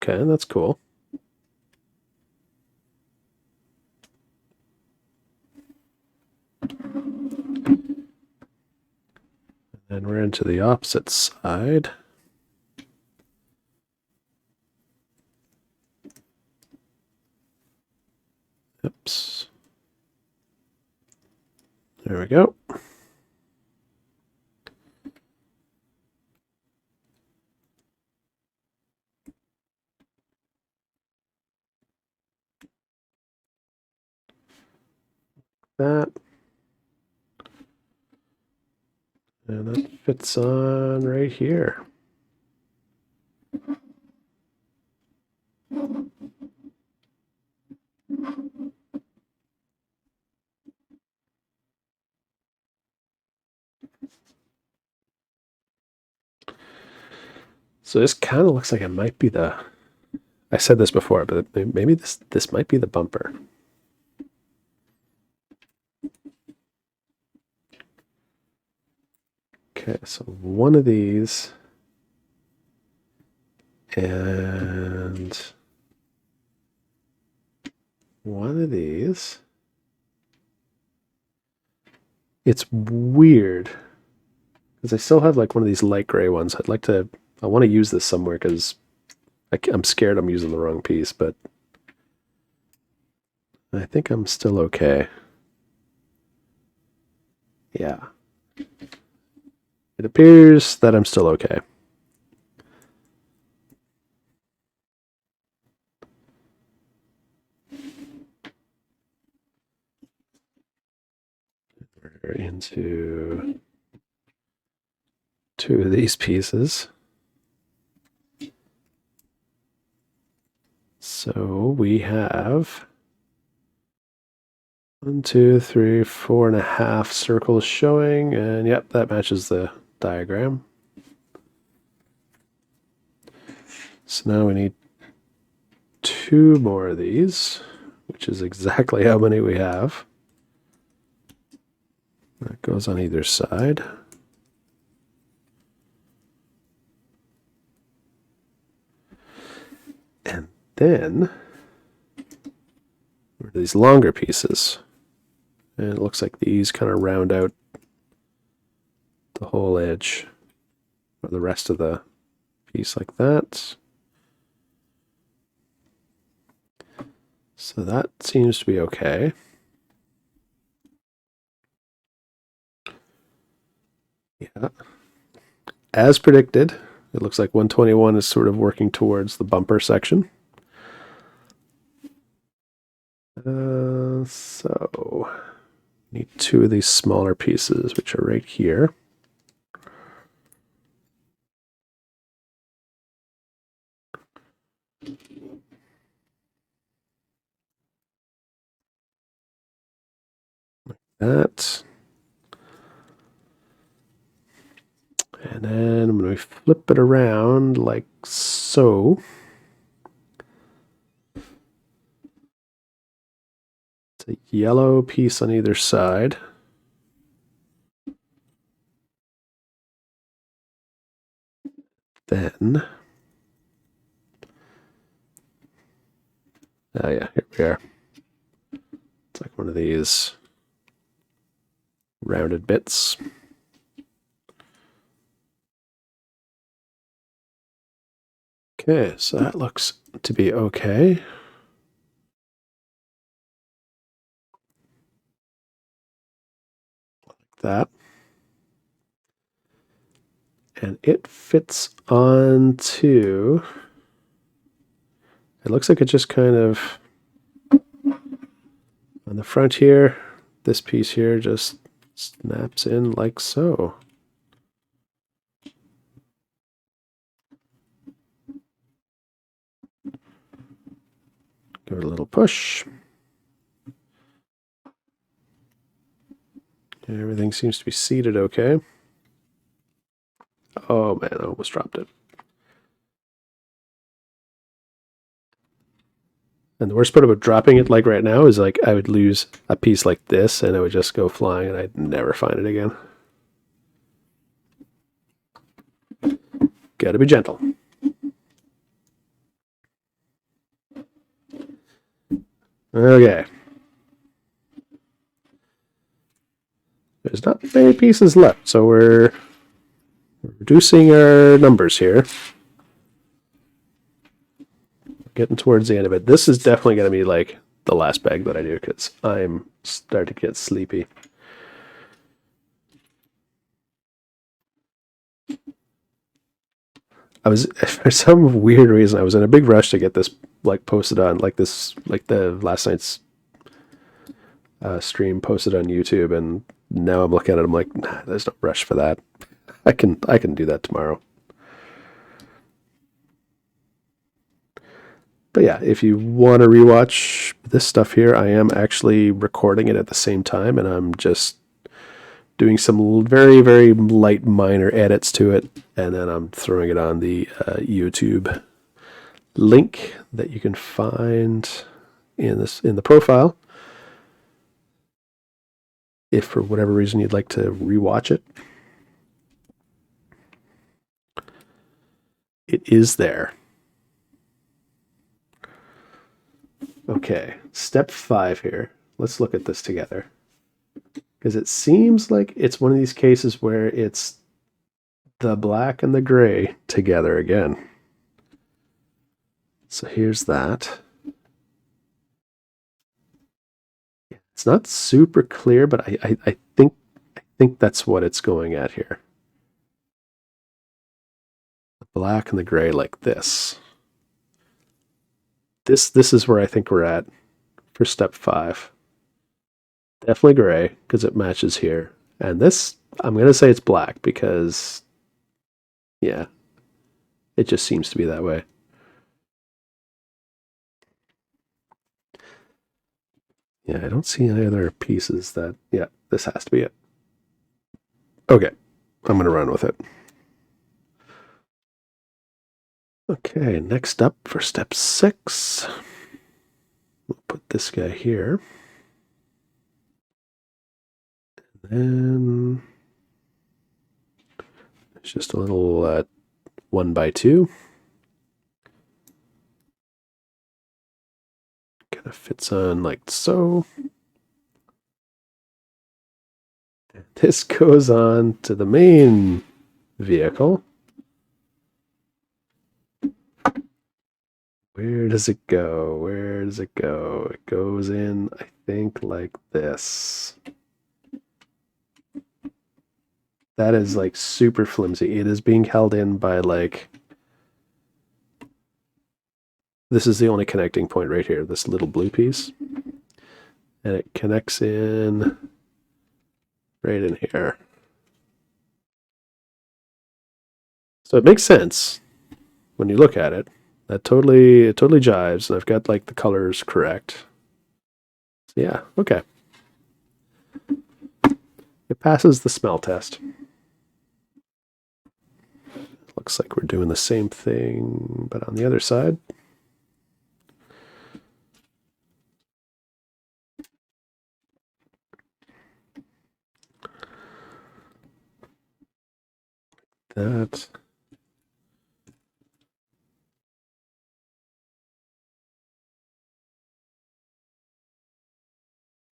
Okay, that's cool. And we're into the opposite side. Oops. There we go. That. And that fits on right here. So this kind of looks like it might be the, I said this before, but maybe this might be the bumper. Okay, so one of these and one of these. It's weird because I still have like one of these light gray ones. I want to use this somewhere because I'm scared I'm using the wrong piece, but I think I'm still okay. Yeah. It appears that I'm still okay. We're into two of these pieces. So we have 1, 2, 3, 4.5 circles showing, and yep, that matches the diagram. So now we need 2 more of these, which is exactly how many we have. That goes on either side. And then these longer pieces. And it looks like these kind of round out the whole edge or the rest of the piece like that. So that seems to be okay. Yeah. As predicted, it looks like 121 is sort of working towards the bumper section. So need two of these smaller pieces, which are right here. Like that. And then I'm going to flip it around like so. It's a yellow piece on either side. Then, oh yeah, here we are. It's like one of these rounded bits. Okay, so that looks to be okay. Like that. And it fits onto, it looks like it just kind of, on the front here, this piece here just snaps in like so. Give it a little push. Everything seems to be seated okay. Oh man, I almost dropped it. And the worst part about dropping it like right now is like I would lose a piece like this and it would just go flying and I'd never find it again. Gotta be gentle. Okay. There's not many pieces left, so we're reducing our numbers here. Getting towards the end of it. This is definitely going to be like the last bag that I do because I'm starting to get sleepy. I was, for some weird reason, I was in a big rush to get this like posted on like this, like the last night's stream posted on YouTube, and now I'm looking at it, I'm like, nah, there's no rush for that. I can do that tomorrow. But yeah, if you want to rewatch this stuff here, I am actually recording it at the same time, and I'm just doing some very, very light minor edits to it, and then I'm throwing it on the YouTube link that you can find in the profile. If for whatever reason you'd like to rewatch it, it is there. Okay, step 5 here. Let's look at this together. Because it seems like it's one of these cases where it's the black and the gray together again. So here's that. It's not super clear, but I think that's what it's going at here. The black and the gray like this. This is where I think we're at for step 5. Definitely gray because it matches here. And this, I'm going to say it's black because, yeah, it just seems to be that way. Yeah, I don't see any other pieces that, yeah, this has to be it. Okay, I'm going to run with it. Okay, next up for step 6, we'll put this guy here. And then it's just a little 1x2. Kind of fits on like so. This goes on to the main vehicle. Where does it go? Where does it go? It goes in, I think, like this. That is like super flimsy. It is being held in by like... This is the only connecting point right here, this little blue piece. And it connects in right in here. So it makes sense when you look at it. It totally jives, and I've got like the colors correct. So yeah, okay. It passes the smell test. Looks like we're doing the same thing, but on the other side. That.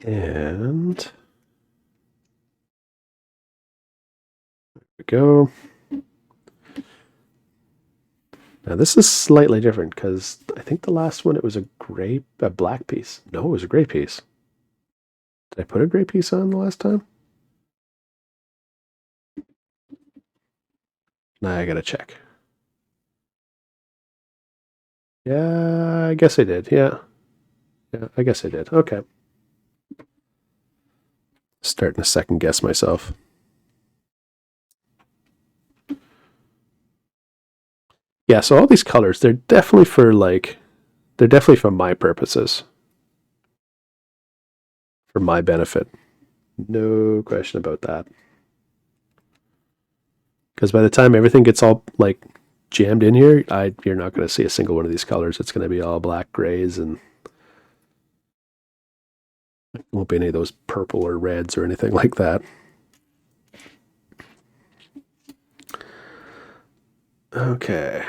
And there we go. Now this is slightly different because I think the last one it was a black piece. No, it was a gray piece. Did I put a gray piece on the last time? Nah, I gotta check. Yeah, I guess I did. Yeah. Yeah, I guess I did. Okay. Starting to second guess myself. Yeah, so all these colors, they're definitely for my purposes. For my benefit. No question about that. Because by the time everything gets all like jammed in here, you're not going to see a single one of these colors. It's going to be all black, grays, and there won't be any of those purple or reds or anything like that. Okay.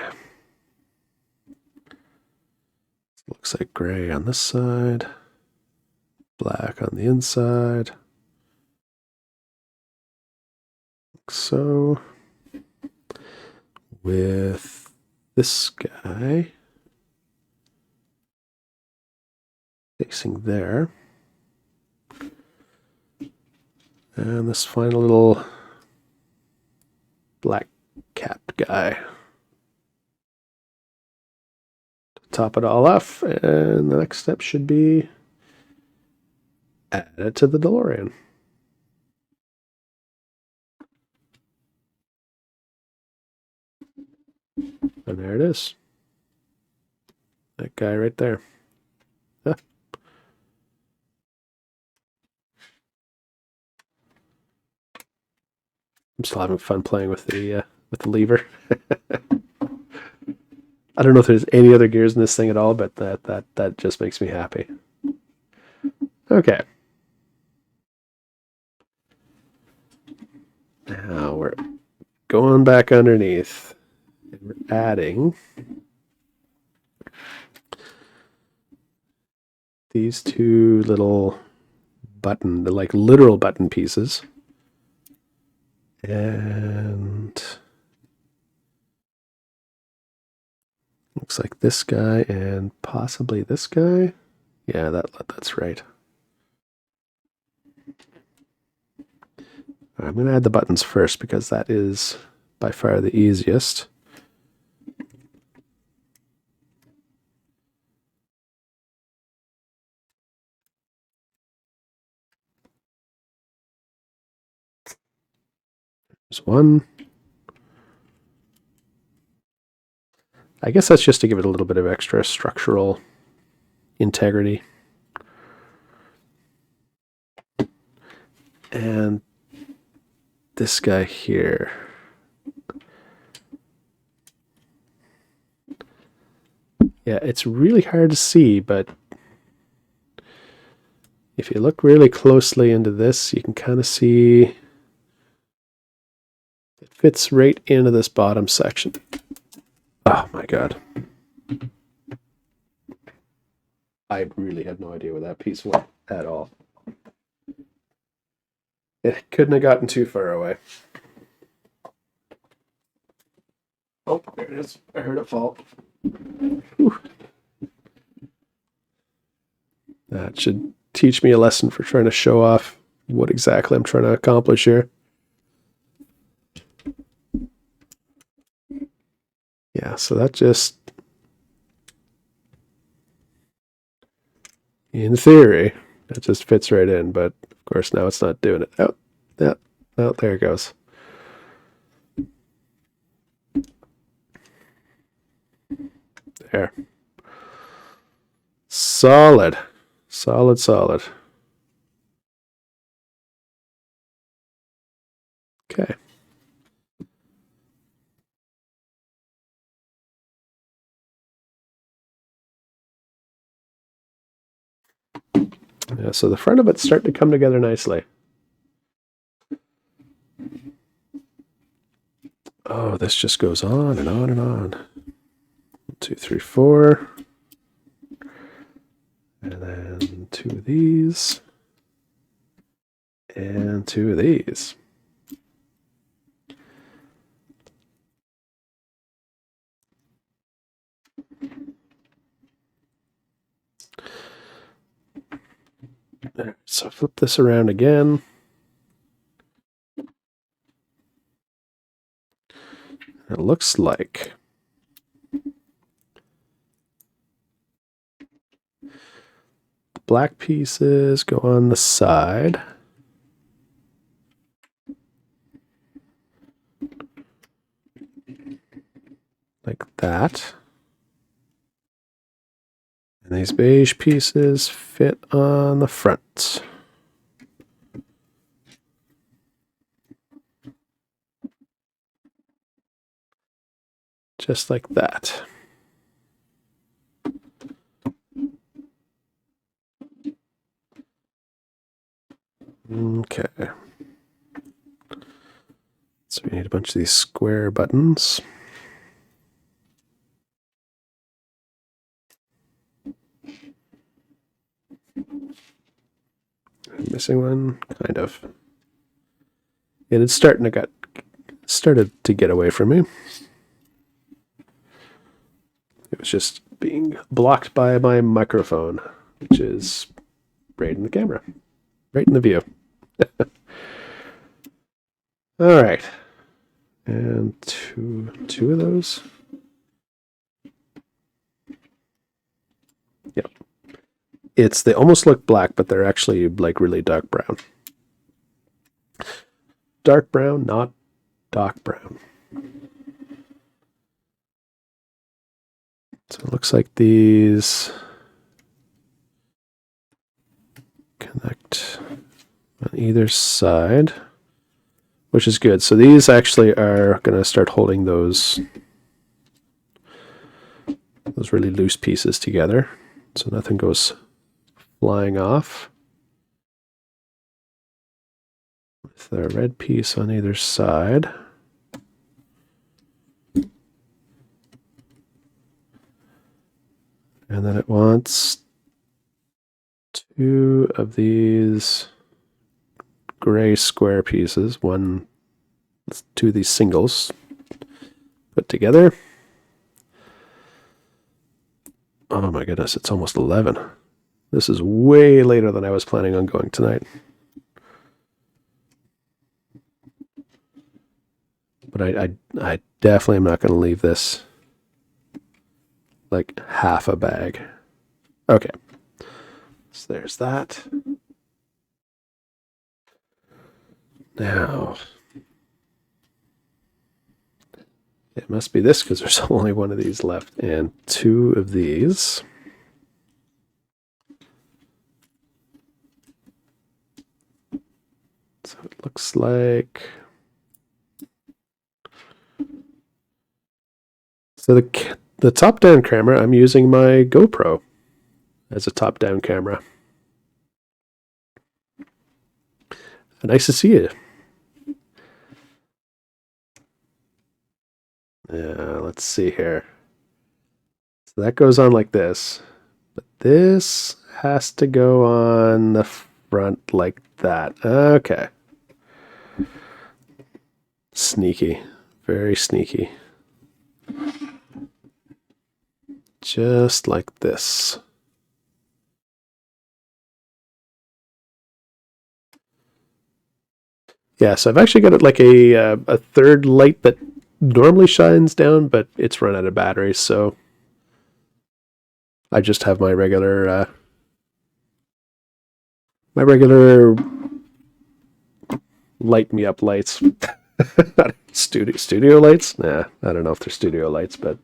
Looks like gray on this side, black on the inside. Like so. With this guy facing there. And this final little black capped guy. To top it all off, and the next step should be add it to the DeLorean. And there it is. That guy right there. Huh. I'm still having fun playing with the lever. I don't know if there's any other gears in this thing at all, but that just makes me happy. Okay. Now we're going back underneath. And we're adding these two little button, like literal button pieces. And looks like this guy and possibly this guy. Yeah, that's right. I'm going to add the buttons first because that is by far the easiest. There's one. I guess that's just to give it a little bit of extra structural integrity. And this guy here. Yeah, it's really hard to see, but if you look really closely into this, you can kind of see it fits right into this bottom section. Oh my god. I really had no idea where that piece went at all. It couldn't have gotten too far away. Oh, there it is. I heard it fall. Whew. That should teach me a lesson for trying to show off what exactly I'm trying to accomplish here. Yeah, so that just, in theory, that just fits right in, but of course now it's not doing it. Oh, yeah, oh, there it goes. There. Solid. Solid, solid. Okay. Yeah, so the front of it's starting to come together nicely. Oh, this just goes on and on and on. 1, 2, 3, 4. And then 2 of these. And 2 of these. Right, so flip this around again. It looks like the black pieces go on the side. Like that. And these beige pieces fit on the front. Just like that. Okay. So we need a bunch of these square buttons. Missing one, kind of. And it's started to get away from me. It was just being blocked by my microphone, which is right in the camera, right in the view. All right, and two of those. Yep. They almost look black, but they're actually like really dark brown. Dark brown, not dark brown. So it looks like these connect on either side, which is good. So these actually are going to start holding those really loose pieces together, so nothing goes flying off. With the red piece on either side. And then it wants 2 of these gray square pieces, 2 of these singles put together. Oh my goodness, it's almost 11. This is way later than I was planning on going tonight. But I definitely am not going to leave this like half a bag. Okay. So there's that. Now, it must be this because there's only 1 of these left and 2 of these. So it looks like... So the top-down camera, I'm using my GoPro as a top-down camera. Nice to see you. Yeah, let's see here. So that goes on like this. But this has to go on the front like that. Okay. Sneaky. Very sneaky. Just like this. Yeah, so I've actually got it like a third light that normally shines down, but it's run out of batteries, so I just have my regular light me up lights. Studio lights? Nah, I don't know if they're studio lights, but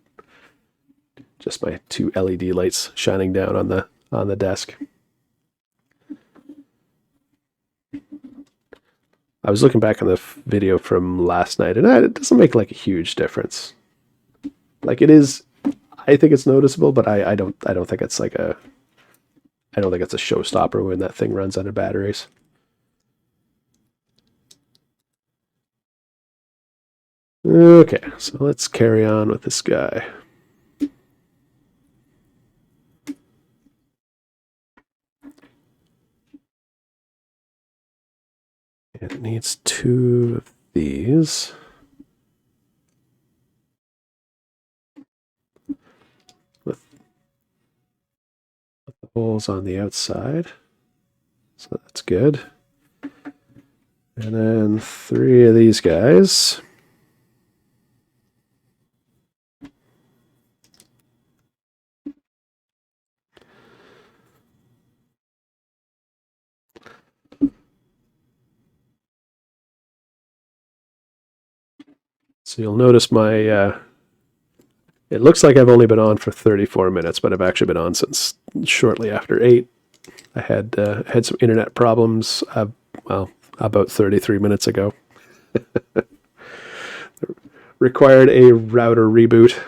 just my two LED lights shining down on the desk. I was looking back on the video from last night, and it doesn't make like a huge difference. Like it is, I think it's noticeable, but I don't think it's like I don't think it's a showstopper when that thing runs out of batteries. Okay, so let's carry on with this guy. It needs 2 of these. With the holes on the outside. So that's good. And then 3 of these guys. So you'll notice my, it looks like I've only been on for 34 minutes, but I've actually been on since shortly after 8. I had some internet problems, well, about 33 minutes ago. Required a router reboot.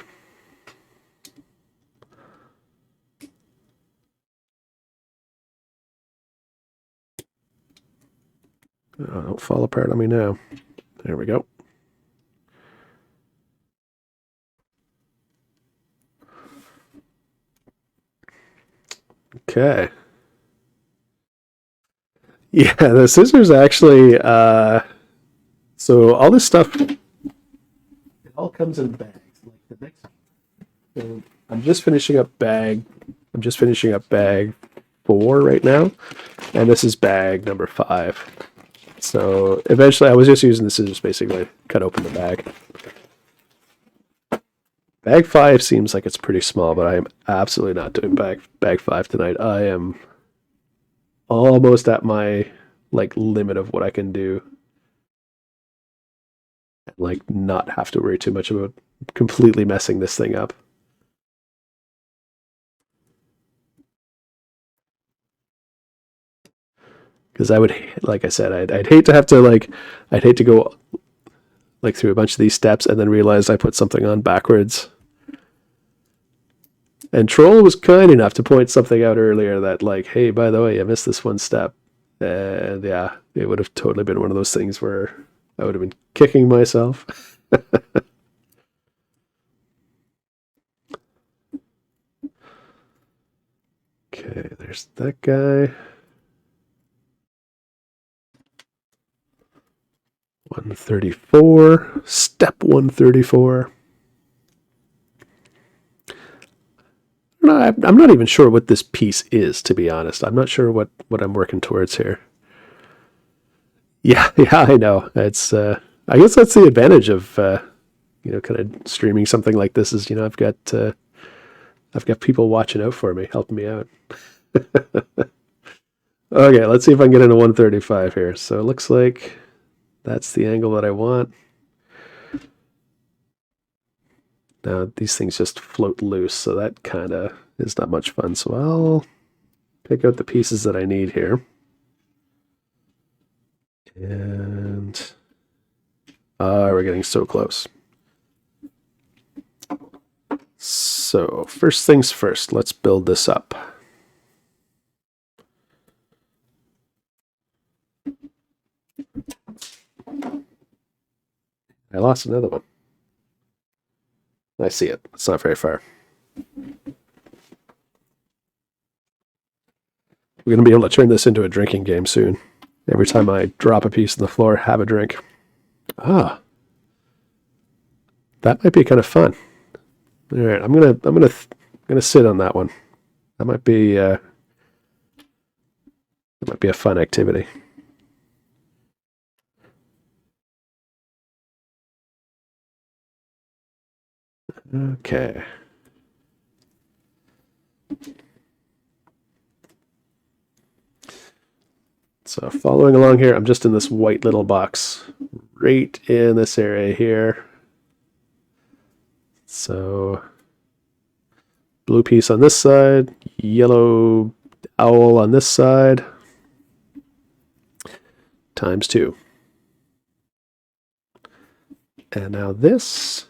Oh, don't fall apart on me now. There we go. Okay. Yeah, the scissors actually, so all this stuff, it all comes in bags. Like the next, so I'm just finishing up bag 4 right now, and this is bag number 5. So eventually I was just using the scissors basically to cut open the bag. Bag 5 seems like it's pretty small, but I am absolutely not doing bag 5 tonight. I am almost at my like limit of what I can do. Like not have to worry too much about completely messing this thing up. Because I would, like I said, I'd hate to have to I'd hate to go like through a bunch of these steps and then realize I put something on backwards. And Troll was kind enough to point something out earlier that like, hey, by the way, I missed this one step. And yeah, it would have totally been one of those things where I would have been kicking myself. Okay, there's that guy. 134, step 134. No, I'm not even sure what this piece is, to be honest. I'm not sure what I'm working towards here. Yeah, yeah, I know. It's I guess that's the advantage of kind of streaming something like this is, I've got people watching out for me, helping me out. Okay, let's see if I can get into 135 here. So it looks like that's the angle that I want. Now these things just float loose, so that kind of is not much fun. So I'll pick out the pieces that I need here. And we're getting so close. So first things first, let's build this up. I lost another one. I see it. It's not very far. We're going to be able to turn this into a drinking game soon. Every time I drop a piece on the floor, have a drink. Ah, That might be kind of fun. All right, I'm gonna sit on that one. That might be a fun activity. Okay. So following along here, I'm just in this white little box right in this area here. So blue piece on this side, yellow owl on this side, times 2. And now this,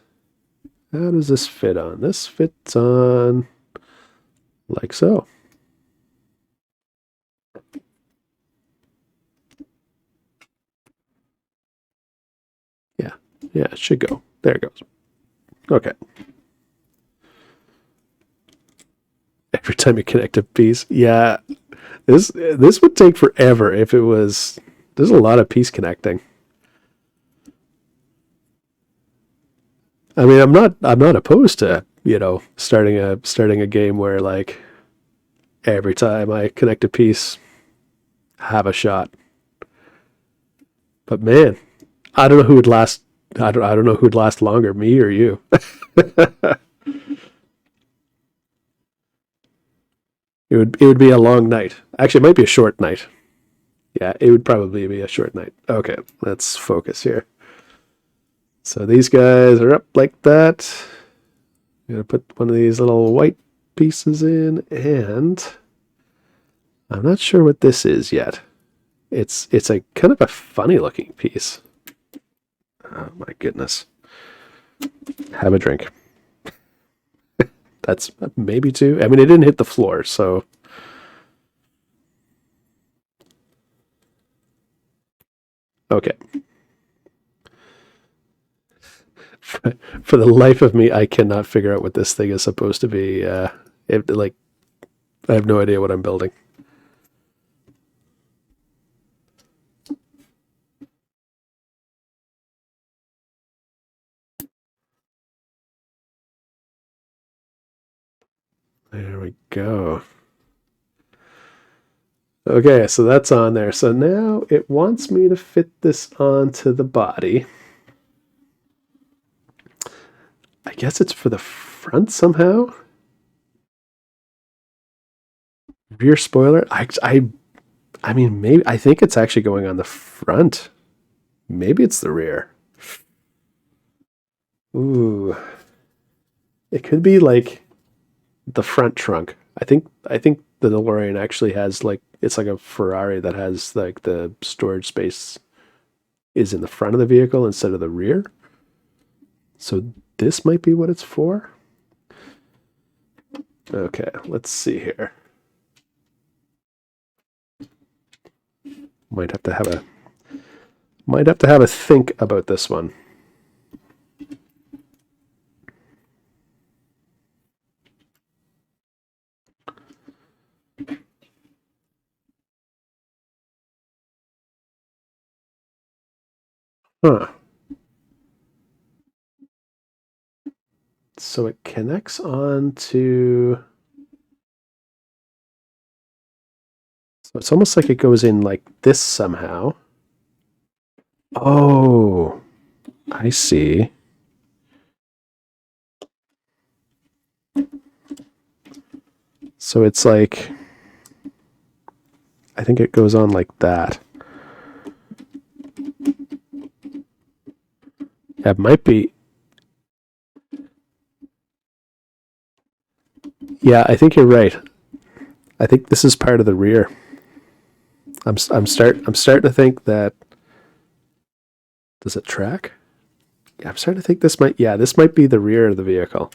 how does this fit on? This fits on like so. Yeah, it should go. There it goes. Okay. Every time you connect a piece. Yeah. This would take forever if it was. There's a lot of piece connecting. I mean, I'm not opposed to, starting a game where like every time I connect a piece, have a shot. But man, I don't know who would last. I don't know who'd last longer, me or you. It would be a long night. Actually, it might be a short night. Yeah, it would probably be a short night. Okay, let's focus here. So these guys are up like that. I'm gonna put one of these little white pieces in, and I'm not sure what this is yet. It's a kind of a funny looking piece. Oh my goodness. Have a drink. That's maybe 2. I mean, it didn't hit the floor, so. Okay. For the life of me, I cannot figure out what this thing is supposed to be. I have no idea what I'm building. There we go. Okay, so that's on there. So now it wants me to fit this onto the body. I guess it's for the front somehow. Rear spoiler. I mean, maybe I think it's actually going on the front. Maybe it's the rear. Ooh, it could be like the front trunk. I think the DeLorean actually has like it's like a Ferrari that has like the storage space is in the front of the vehicle instead of the rear. So this might be what it's for. Okay, let's see here. Might have to have a think about this one. Huh. So it connects on to. So it's almost like it goes in like this somehow. Oh, I see. So it's like, I think it goes on like that. It might be. Yeah, I think you're right. I think this is part of the rear. I'm starting to think that. Does it track? Yeah, I'm starting to think this might be the rear of the vehicle.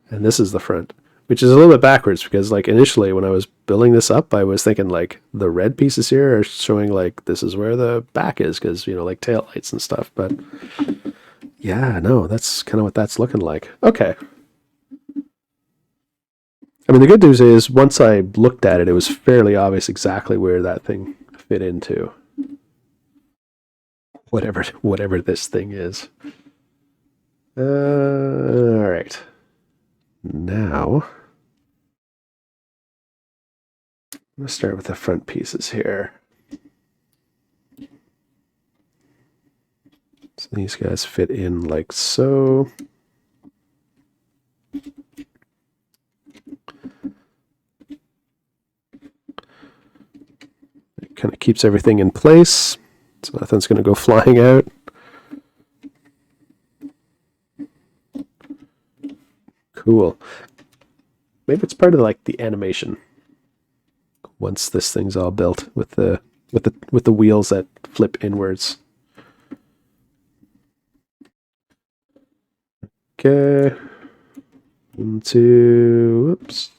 And this is the front, which is a little bit backwards because like initially when I was building this up, I was thinking like the red pieces here are showing like this is where the back is because, like tail lights and stuff. But yeah, no, that's kind of what that's looking like. Okay. I mean, the good news is once I looked at it, it was fairly obvious exactly where that thing fit into. whatever this thing is. All right. Now, I'm going to start with the front pieces here. So these guys fit in like so. It kind of keeps everything in place, so nothing's going to go flying out. Cool. Maybe it's part of like the animation. Once this thing's all built with the wheels that flip inwards. Okay. 1, 2, whoops.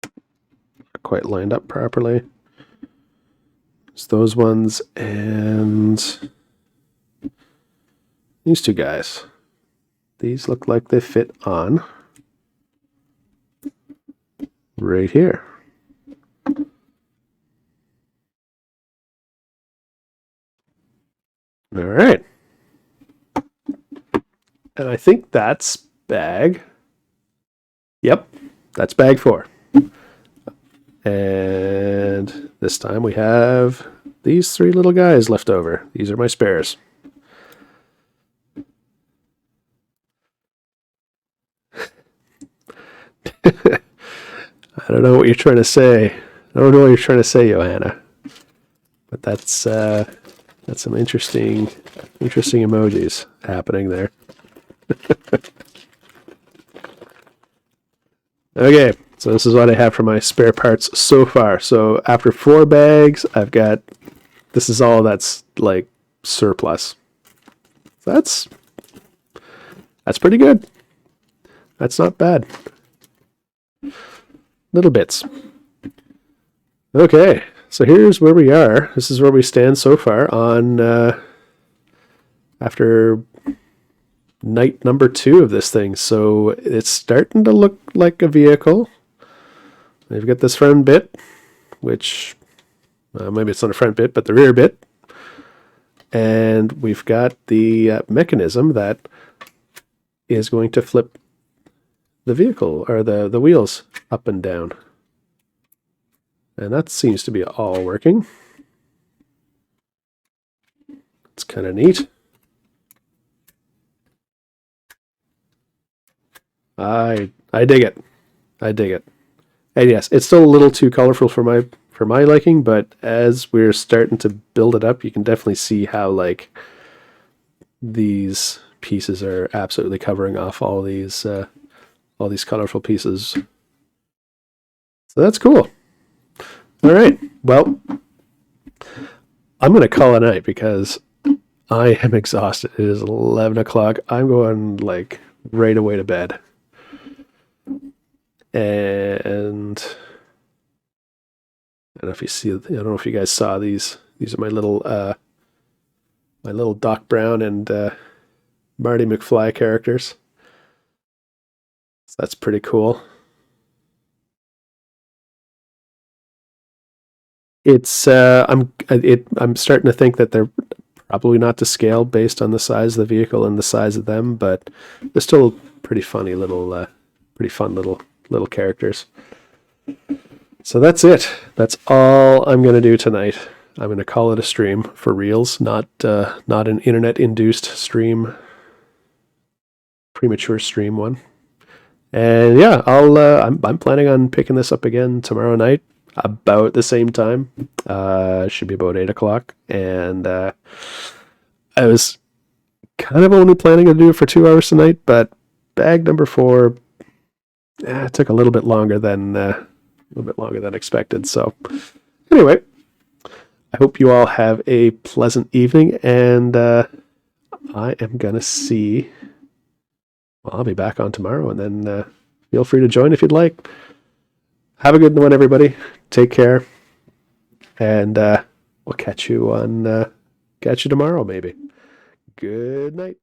Not quite lined up properly. It's those ones and these two guys. These look like they fit on right here. All right. And I think that's bag. Yep, that's bag 4. And this time we have these 3 little guys left over. These are my spares. I don't know what you're trying to say. I don't know what you're trying to say, Johanna. But that's some interesting emojis happening there. Okay, so this is what I have for my spare parts so far. So after 4 bags, I've got, this is all that's like surplus. So that's pretty good. That's not bad. Little bits. Okay, so here's where we are. This is where we stand so far on after night number 2 of this thing. So it's starting to look like a vehicle. We've got this front bit, which maybe it's not a front bit, but the rear bit. And we've got the mechanism that is going to flip the vehicle, or the wheels up and down. And that seems to be all working. It's kind of neat. I dig it. I dig it. And yes, it's still a little too colorful for my liking, but as we're starting to build it up, you can definitely see how like these pieces are absolutely covering off all these colorful pieces. So that's cool. All right. Well, I'm going to call it a night because I am exhausted. It is 11 o'clock. I'm going like right away to bed. And I don't know if you see, I don't know if you guys saw these. These are my little Doc Brown and Marty McFly characters. So that's pretty cool. It's I'm starting to think that they're probably not to scale based on the size of the vehicle and the size of them, but they're still pretty funny little, pretty fun little characters. So that's it. That's all I'm going to do tonight. I'm going to call it a stream for reals, not an internet-induced stream, premature stream one. And yeah, I'm planning on picking this up again tomorrow night about the same time. Should be about 8 o'clock. And I was kind of only planning to do it for 2 hours tonight, but bag number 4 it took a little bit longer than expected. So anyway, I hope you all have a pleasant evening, and I am gonna see. Well, I'll be back on tomorrow, and then feel free to join if you'd like. Have a good one, everybody. Take care, and we'll catch you tomorrow, maybe. Good night.